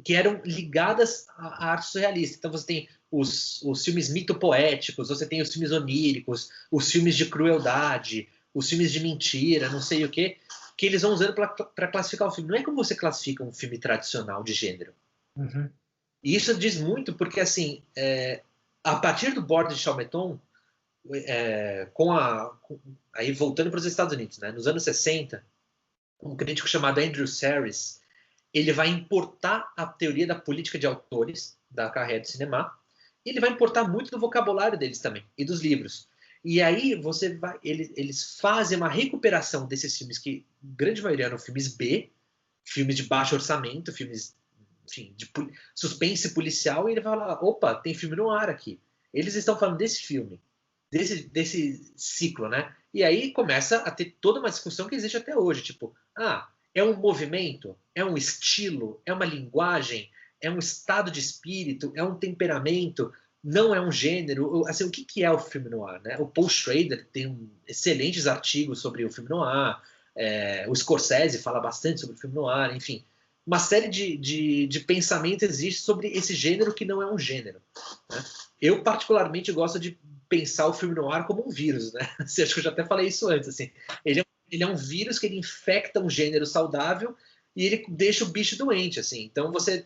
que eram ligadas à arte surrealista. Então você tem os filmes mitopoéticos, você tem os filmes oníricos, os filmes de crueldade, os filmes de mentira, não sei o quê, que eles vão usando para classificar o filme. Não é como você classifica um filme tradicional de gênero. Uhum. E isso diz muito porque, assim, a partir do Bord e Chalmeton, aí voltando para os Estados Unidos, né? Nos anos 60, um crítico chamado Andrew Sarris, ele vai importar a teoria da política de autores da carreira de cinema, e ele vai importar muito do vocabulário deles também, e dos livros. E aí eles fazem uma recuperação desses filmes que, grande maioria, eram filmes B, filmes de baixo orçamento, filmes, enfim, de suspense policial, e ele vai falar, opa, tem filme no ar aqui. Eles estão falando desse filme, desse ciclo, né? E aí começa a ter toda uma discussão que existe até hoje, tipo, é um movimento, é um estilo, é uma linguagem, é um estado de espírito, é um temperamento, não é um gênero. Assim, o que é o filme noir, né? O Paul Schrader tem excelentes artigos sobre o filme noir, o Scorsese fala bastante sobre o filme noir, enfim. Uma série de pensamentos existe sobre esse gênero que não é um gênero, né? Eu, particularmente, gosto de pensar o filme noir como um vírus, né? Acho que eu já até falei isso antes, assim. Ele é um vírus que ele infecta um gênero saudável e ele deixa o bicho doente, assim. Então você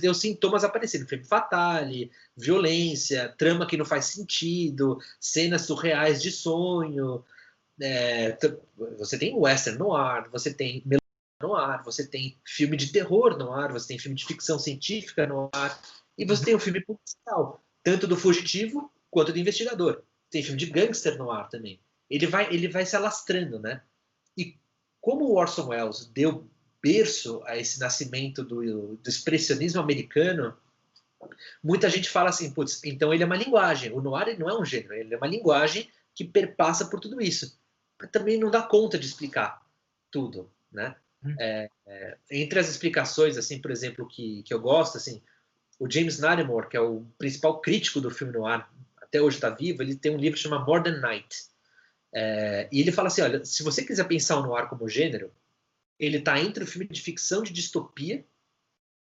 ter os sintomas aparecendo, femme fatale, violência, trama que não faz sentido, cenas surreais de sonho. Você tem western noir, você tem melodrama noir, você tem filme de terror noir, você tem filme de ficção científica noir, e você tem o filme policial, tanto do fugitivo quanto do investigador. Tem filme de gangster noir também. Ele vai se alastrando, né? E como o Orson Welles deu berço a esse nascimento do expressionismo americano, muita gente fala assim, putz, então ele é uma linguagem. O noir ele não é um gênero, ele é uma linguagem que perpassa por tudo isso. Mas também não dá conta de explicar tudo, né? Entre as explicações, assim, por exemplo, que eu gosto, assim, o James Naremore, que é o principal crítico do filme noir, até hoje está vivo, ele tem um livro chamado Modern Night. E ele fala assim, olha, se você quiser pensar o noir como gênero, ele está entre o filme de ficção de distopia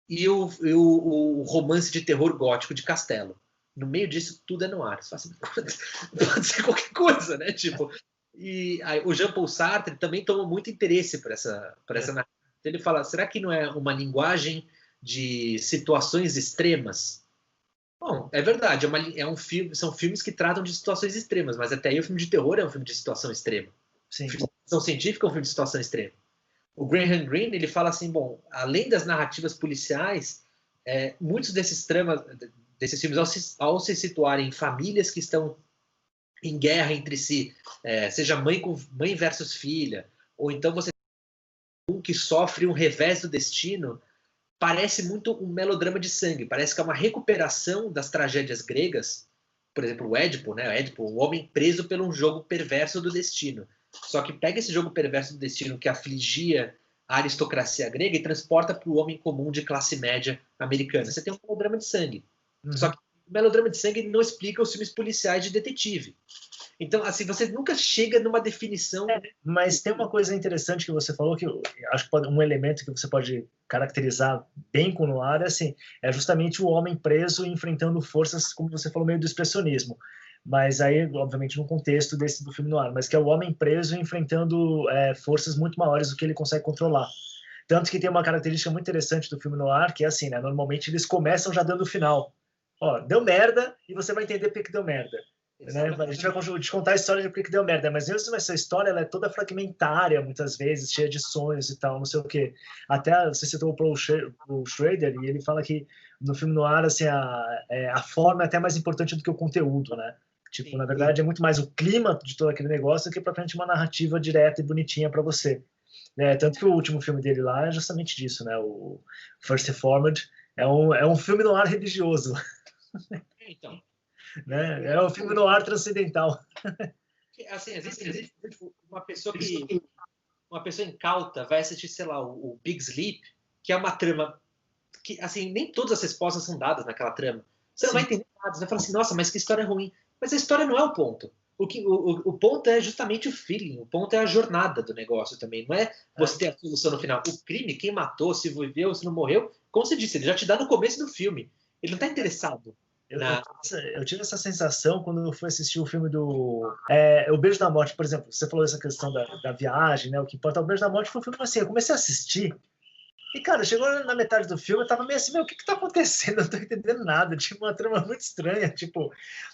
e o romance de terror gótico de Castelo. No meio disso, tudo é noir. Você fala assim, pode ser qualquer coisa, né? Tipo, e aí, o Jean-Paul Sartre também tomou muito interesse por essa narrativa. Ele fala, será que não é uma linguagem de situações extremas? Bom, é verdade, são filmes que tratam de situações extremas, mas até aí o filme de terror é um filme de situação extrema. Sim. O filme de ficção científica é um filme de situação extrema. O Graham Greene, ele fala assim, bom, além das narrativas policiais, muitos desses filmes, ao se situarem em famílias que estão em guerra entre si, seja mãe versus filha, ou então você tem um que sofre um revés do destino, parece muito um melodrama de sangue, parece que é uma recuperação das tragédias gregas, por exemplo, o Édipo, né? O homem preso por um jogo perverso do destino. Só que pega esse jogo perverso do destino que afligia a aristocracia grega e transporta para o homem comum de classe média americana. Você tem um melodrama de sangue. Só que o melodrama de sangue não explica os filmes policiais de detetive. Então, assim, você nunca chega numa definição... Mas tem uma coisa interessante que você falou, que eu acho que um elemento que você pode caracterizar bem com o noir, assim, é justamente o homem preso enfrentando forças, como você falou, meio do expressionismo. Mas aí, obviamente, no contexto do filme noir, mas que é o homem preso enfrentando forças muito maiores do que ele consegue controlar. Tanto que tem uma característica muito interessante do filme noir, que é assim, né? Normalmente eles começam já dando o final. Ó, deu merda e você vai entender por que deu merda. Né? A gente vai te contar a história de por que deu merda, mas mesmo essa história ela é toda fragmentária, muitas vezes, cheia de sonhos e tal, não sei o quê. Até você citou o Paul Schrader, e ele fala que no filme noir, assim, a forma é até mais importante do que o conteúdo, né? Tipo, sim, na verdade, é muito mais o clima de todo aquele negócio do que propriamente uma narrativa direta e bonitinha para você. Tanto que o último filme dele lá é justamente disso, né? O First Reformed é um filme noir religioso. Então... Né? É um filme noir transcendental. Assim, existe uma pessoa incauta vai assistir, sei lá, o Big Sleep, que é uma trama que, assim, nem todas as respostas são dadas naquela trama. Você não vai entender nada, você vai falar assim, nossa, mas que história ruim. Mas a história não é o ponto. O ponto é justamente o feeling, o ponto é a jornada do negócio também, não é você ter a solução no final. O crime, quem matou, se viveu, se não morreu, como você disse, ele já te dá no começo do filme. Ele não está interessado. Eu tive essa sensação quando eu fui assistir o filme do O Beijo da Morte, por exemplo. Você falou essa questão da viagem, né? O que importa. O Beijo da Morte foi um filme assim, eu comecei a assistir, E, cara, chegou na metade do filme, eu tava meio assim, meu, o que tá acontecendo? Eu não tô entendendo nada. Tipo, uma trama muito estranha. Tipo,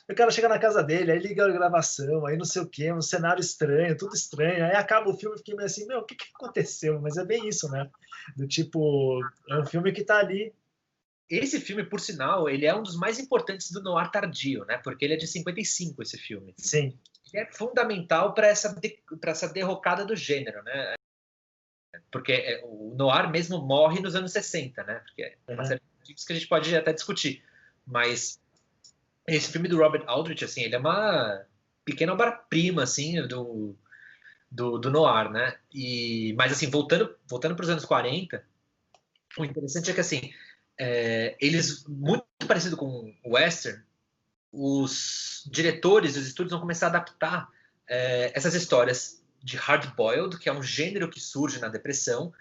o cara chega na casa dele, aí liga a gravação, aí não sei o quê, um cenário estranho, tudo estranho. Aí acaba o filme, eu fiquei meio assim, meu, o que aconteceu? Mas é bem isso, né? Do tipo, é um filme que tá ali. Esse filme, por sinal, ele é um dos mais importantes do noir tardio, né? Porque ele é de 55, esse filme. Sim. Ele é fundamental para essa derrocada do gênero, né? Porque o noir mesmo morre nos anos 60, né? Porque é uma série de motivos que a gente pode até discutir. Mas esse filme do Robert Aldrich, assim, ele é uma pequena obra-prima, assim, do noir, né? Mas, assim, voltando para os anos 40, o interessante é que, assim, eles, muito parecido com o western, os diretores, os estúdios vão começar a adaptar essas histórias de hard-boiled, que é um gênero que surge na depressão.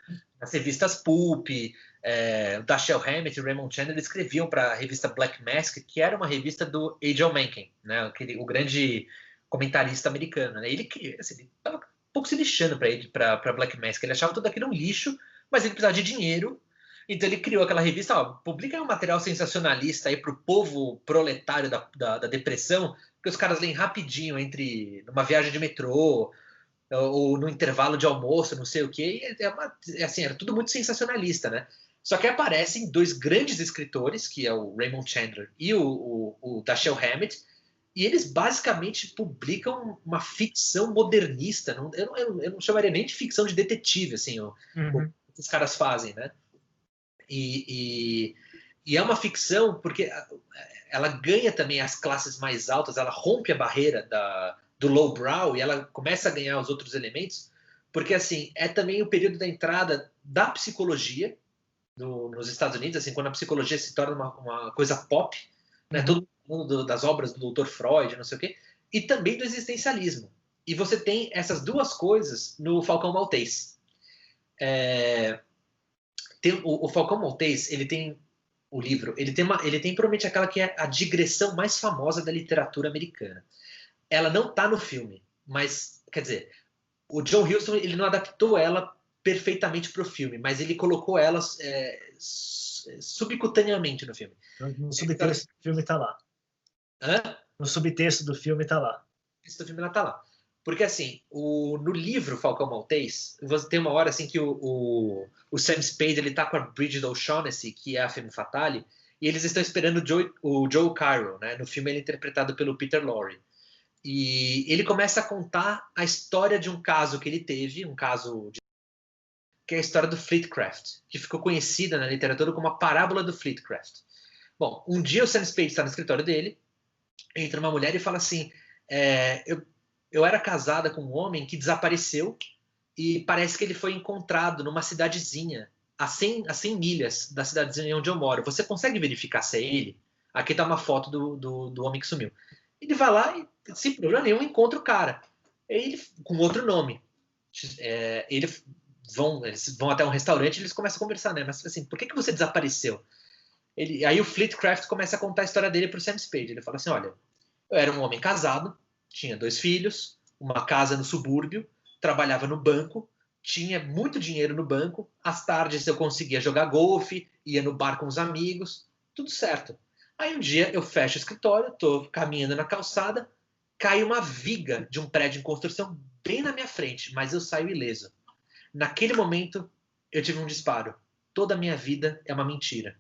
Nas revistas Pulp, o Dashiell Hammett e o Raymond Chandler escreviam para a revista Black Mask, que era uma revista do A.J. Menken, né, o grande comentarista americano. Né? Ele estava um pouco se lixando para Black Mask. Ele achava tudo aquilo um lixo, mas ele precisava de dinheiro. Então ele criou aquela revista, ó, publica um material sensacionalista aí pro povo proletário da depressão, que os caras leem rapidinho numa viagem de metrô, ou no intervalo de almoço, não sei o quê. Assim, era tudo muito sensacionalista, né? Só que aparecem dois grandes escritores, que é o Raymond Chandler e o Dashiell Hammett, e eles basicamente publicam uma ficção modernista. Eu não chamaria nem de ficção de detetive, assim, o que os caras fazem, né? E é uma ficção porque ela ganha também as classes mais altas, ela rompe a barreira do lowbrow e ela começa a ganhar os outros elementos, porque assim é também o período da entrada da psicologia nos Estados Unidos, assim, quando a psicologia se torna uma coisa pop, né? Todo mundo das obras do Dr. Freud, não sei o quê, e também do existencialismo. E você tem essas duas coisas no Falcão Maltês. O Falcão Maltês, ele tem o livro, ele tem provavelmente aquela que é a digressão mais famosa da literatura americana. Ela não está no filme, mas, quer dizer, o John Huston, ele não adaptou ela perfeitamente para o filme, mas ele colocou ela subcutaneamente no filme. No subtexto do filme tá lá. Hã? No subtexto do filme tá lá. Do filme ela tá lá. Porque, assim, no livro Falcão Maltês, você tem uma hora assim que o Sam Spade ele tá com a Bridget O'Shaughnessy, que é a Femme Fatale, e eles estão esperando o Joe Cairo, né? No filme ele é interpretado pelo Peter Lorre. E ele começa a contar a história de um caso que ele teve, que é a história do Fleetcraft, que ficou conhecida na literatura como a parábola do Fleetcraft. Bom, um dia o Sam Spade está no escritório dele, entra uma mulher e fala assim, eu era casada com um homem que desapareceu e parece que ele foi encontrado numa cidadezinha a 100 milhas da cidadezinha onde eu moro. Você consegue verificar se é ele? Aqui tá uma foto do homem que sumiu. Ele vai lá e, sem problema nenhum, encontra o cara. Ele, com outro nome. Eles vão até um restaurante e eles começam a conversar, né? Mas assim, por que você desapareceu? Aí o Fleetcraft começa a contar a história dele pro Sam Spade. Ele fala assim, olha, eu era um homem casado, tinha 2 filhos, uma casa no subúrbio, trabalhava no banco, tinha muito dinheiro no banco, às tardes eu conseguia jogar golfe, ia no bar com os amigos, tudo certo. Aí um dia eu fecho o escritório, estou caminhando na calçada, cai uma viga de um prédio em construção bem na minha frente, mas eu saio ileso. Naquele momento eu tive um disparo. Toda a minha vida é uma mentira.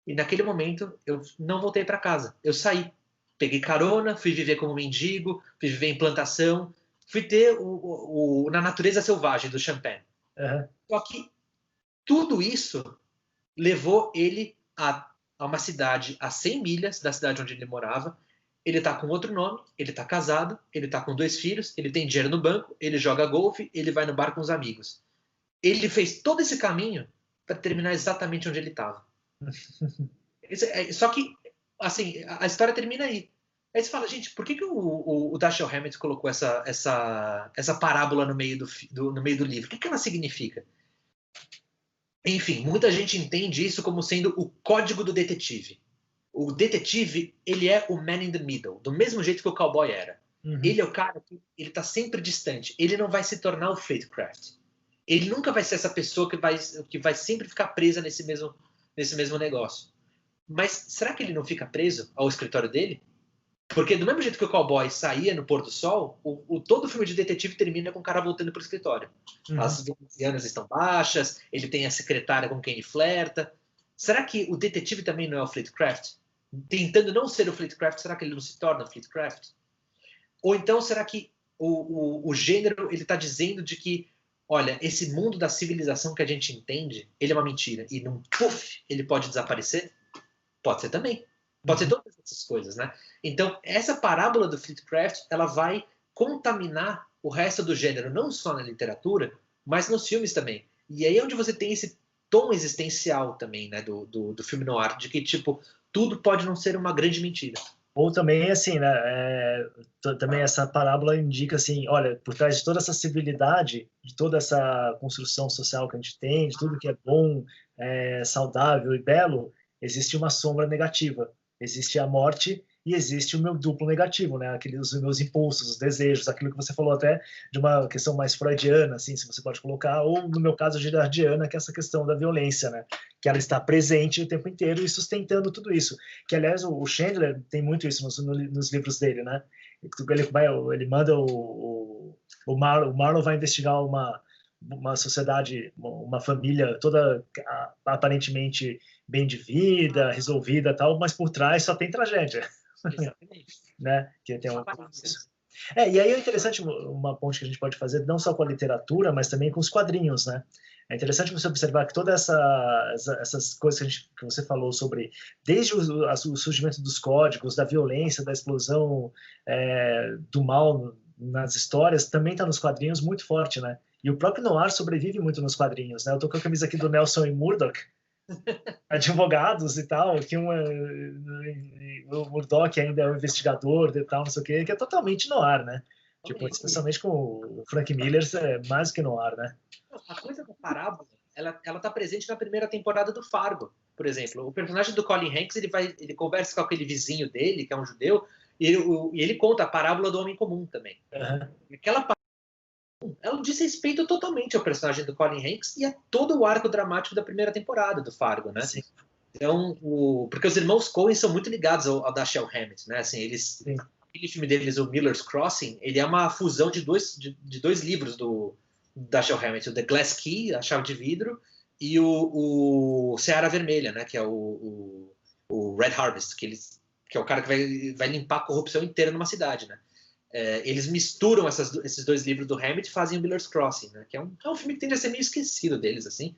E naquele momento eu não voltei para casa, eu saí. Peguei carona, fui viver como mendigo, fui viver em plantação, fui ter na natureza selvagem do Champagne. Só que tudo isso levou ele a uma cidade a 100 milhas da cidade onde ele morava. Ele tá com outro nome, ele tá casado, ele tá com 2 filhos, ele tem dinheiro no banco, ele joga golfe, ele vai no bar com os amigos. Ele fez todo esse caminho para terminar exatamente onde ele estava. Só que, assim, a história termina aí. Aí você fala, gente, por que o Dashiell Hammett colocou essa parábola no meio do livro? O que ela significa? Enfim, muita gente entende isso como sendo o código do detetive. O detetive, ele é o man in the middle, do mesmo jeito que o cowboy era. Ele é o cara que ele está sempre distante. Ele não vai se tornar o Fleetcraft. ele nunca vai ser essa pessoa que vai sempre ficar presa nesse mesmo negócio. Mas será que ele não fica preso ao escritório dele? Porque do mesmo jeito que o cowboy saía no pôr do sol, todo filme de detetive termina com o cara voltando para o escritório. As venezianas estão baixas, ele tem a secretária com quem ele flerta. Será que o detetive também não é o Fleetcraft? Tentando não ser o Fleetcraft, será que ele não se torna o Fleetcraft? Ou então será que o gênero ele está dizendo de que, olha, esse mundo da civilização que a gente entende, ele é uma mentira e num puff ele pode desaparecer? Pode ser também. Pode ser todas essas coisas, né? Então, essa parábola do Fleetcraft, ela vai contaminar o resto do gênero, não só na literatura, mas nos filmes também. E aí é onde você tem esse tom existencial também, né, do filme noir, de que, tipo, tudo pode não ser uma grande mentira. Ou também, assim, né, também essa parábola indica, assim, olha, por trás de toda essa civilidade, de toda essa construção social que a gente tem, de tudo que é bom, saudável e belo, existe uma sombra negativa. Existe a morte e existe o meu duplo negativo, né? Os meus impulsos, os desejos, aquilo que você falou até de uma questão mais freudiana, assim, se você pode colocar, ou no meu caso girardiana, que é essa questão da violência, né? Que ela está presente o tempo inteiro e sustentando tudo isso. Que, aliás, o Chandler tem muito isso nos livros dele, né? Ele manda o Marlowe vai investigar uma sociedade, uma família toda aparentemente bem de vida, resolvida tal, mas por trás só tem tragédia. Exatamente. Né? Que tem e aí é interessante uma ponte que a gente pode fazer, não só com a literatura, mas também com os quadrinhos, né? É interessante você observar que todas essas coisas que você falou sobre, desde o surgimento dos códigos, da violência, da explosão do mal nas histórias, também está nos quadrinhos muito forte, né? E o próprio noir sobrevive muito nos quadrinhos, né? Eu tô com a camisa aqui do Nelson e Murdoch, advogados e tal, que o Murdoch ainda é um investigador e tal, não sei o quê, que é totalmente noir, né? Tipo, especialmente com o Frank Miller, é mais que noir, né? A coisa da parábola, ela tá presente na primeira temporada do Fargo, por exemplo. O personagem do Colin Hanks, ele conversa com aquele vizinho dele, que é um judeu, e ele conta a parábola do homem comum também. Aquela parábola, ela diz respeito totalmente ao personagem do Colin Hanks e a todo o arco dramático da primeira temporada do Fargo, né? Sim. Então, porque os irmãos Coen são muito ligados ao Dashiell Hammett, né? Assim, aquele filme deles, o Miller's Crossing, ele é uma fusão de dois livros do Dashiell Hammett, o The Glass Key, a chave de vidro, e o Seara Vermelha, né? Que é o Red Harvest, que é o cara que vai limpar a corrupção inteira numa cidade, né? Eles misturam esses dois livros do Hammett e fazem o Miller's Crossing, né? Que é um filme que tende a ser meio esquecido deles, assim,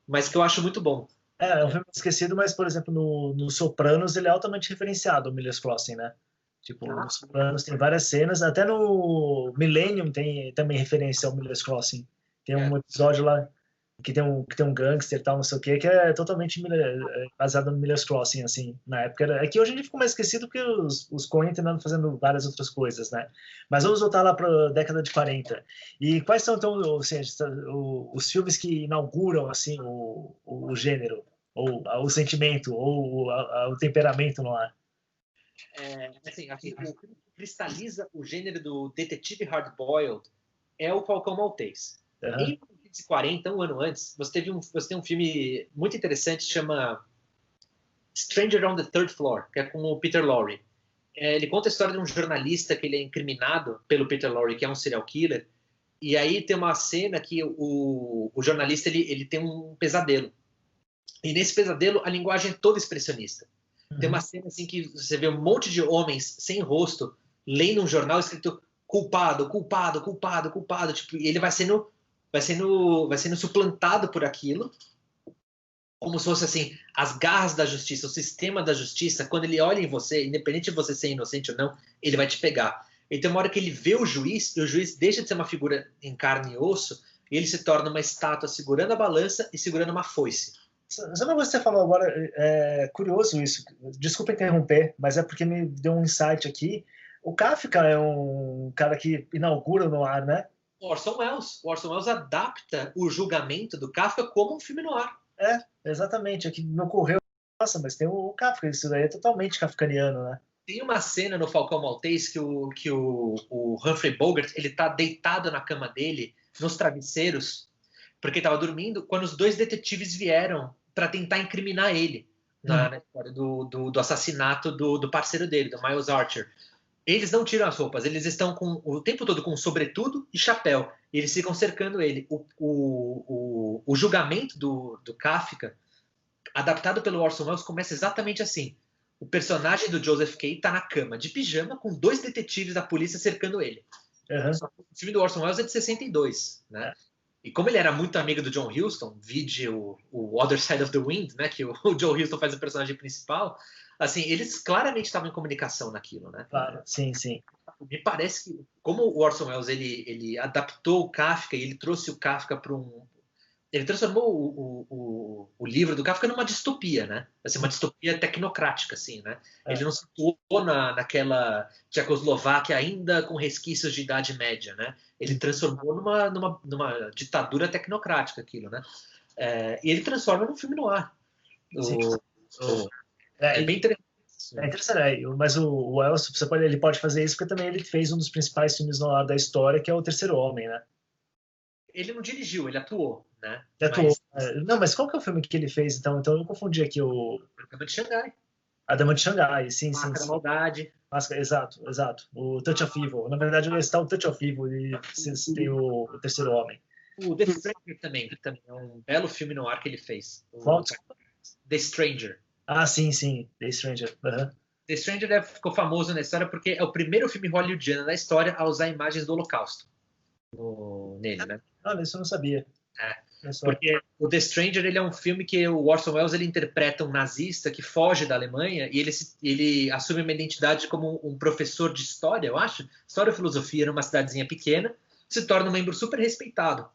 mas que eu acho muito bom. É um filme esquecido, mas, por exemplo, no Sopranos ele é altamente referenciado, o Miller's Crossing, né? Tipo, no Sopranos tem várias cenas, até no Millennium tem também referência ao Miller's Crossing. Tem um episódio lá que tem um gangster e tal, não sei o que é totalmente baseado no Miller's Crossing, assim, na época. É que hoje a gente ficou mais esquecido porque os Coen terminaram fazendo várias outras coisas, né? Mas vamos voltar lá para a década de 40. E quais são, então, os filmes que inauguram, assim, o gênero, ou o sentimento, ou o temperamento no ar? Assim, o que cristaliza o gênero do detetive hard-boiled é o Falcão Maltês. Em 1940, um ano antes, você tem um filme muito interessante que chama Stranger on the Third Floor, que é com o Peter Lorre. Ele conta a história de um jornalista que ele é incriminado pelo Peter Lorre, que é um serial killer, e aí tem uma cena que o jornalista ele tem um pesadelo. E nesse pesadelo, a linguagem é toda expressionista. Tem uma cena assim que você vê um monte de homens sem rosto lendo um jornal escrito culpado, culpado, culpado, culpado, tipo, e ele vai sendo suplantado por aquilo, como se fosse assim, as garras da justiça, o sistema da justiça, quando ele olha em você, independente de você ser inocente ou não, ele vai te pegar. Então, uma hora que ele vê o juiz, e o juiz deixa de ser uma figura em carne e osso, e ele se torna uma estátua segurando a balança e segurando uma foice. Sabe uma coisa que você falou agora? É curioso isso. Desculpa interromper, mas é porque me deu um insight aqui. O Kafka é um cara que inaugura o noir, né? O Orson Welles adapta o julgamento do Kafka como um filme noir. Exatamente. Aqui me ocorreu, nossa, mas tem o Kafka, isso daí é totalmente kafkaniano, né? Tem uma cena no Falcão Maltês que o Humphrey Bogart, ele tá deitado na cama dele, nos travesseiros, porque ele estava dormindo, quando os 2 detetives vieram para tentar incriminar ele na história do assassinato do parceiro dele, do Miles Archer. Eles não tiram as roupas, eles estão o tempo todo com sobretudo e chapéu, e eles ficam cercando ele. O julgamento do Kafka, adaptado pelo Orson Welles, começa exatamente assim. O personagem do Joseph K. está na cama, de pijama, com 2 detetives da polícia cercando ele. O filme do Orson Welles é de 62, né? E como ele era muito amigo do John Huston, vide o Other Side of the Wind, né? Que o John Huston faz o personagem principal. Assim, eles claramente estavam em comunicação naquilo, né? Claro, sim. Me parece que, como o Orson Welles ele adaptou o Kafka e ele trouxe o Kafka para ele transformou o livro do Kafka numa distopia, né? Assim, uma distopia tecnocrática, assim, né? Ele não se situou naquela Tchecoslováquia ainda com resquícios de Idade Média, né? Ele transformou numa ditadura tecnocrática aquilo, né? E ele transforma num filme noir. É bem interessante. É interessante, mas o Welles, ele pode fazer isso porque também ele fez um dos principais filmes noir da história, que é O Terceiro Homem, né? Ele não dirigiu, ele atuou, né? Ele atuou. Não, mas qual que é o filme que ele fez, então? Então eu confundi aqui A Dama de Xangai. A Dama de Xangai, sim. Máscara da Maldade. Exato. O Touch of Evil. Na verdade, ele está o Touch of Evil e você tem o Terceiro Homem. O The Stranger também é um belo filme no ar que ele fez. Qual? The Stranger. Ah, sim. The Stranger. The Stranger ficou famoso na história porque é o primeiro filme hollywoodiano da história a usar imagens do Holocausto nele, né? Olha, isso eu não sabia. Porque o The Stranger ele é um filme que o Orson Welles ele interpreta um nazista que foge da Alemanha e ele assume uma identidade como um professor de história, eu acho, história e filosofia numa cidadezinha pequena, se torna um membro super respeitado.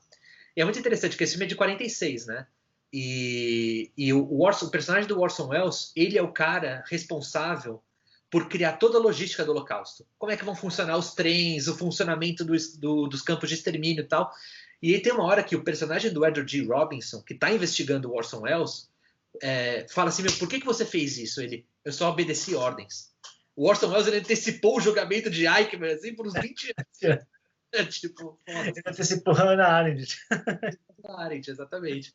E é muito interessante que esse filme é de 46, né? E o personagem do Orson Welles, ele é o cara responsável por criar toda a logística do Holocausto. Como é que vão funcionar os trens, o funcionamento dos campos de extermínio e tal. E aí tem uma hora que o personagem do Edward G. Robinson, que está investigando o Orson Welles, fala assim, por que você fez isso? Eu só obedeci ordens. O Orson Welles ele antecipou o julgamento de Eichmann assim, por uns 20 anos. Ele antecipou Hannah Arendt. Hannah Arendt, exatamente.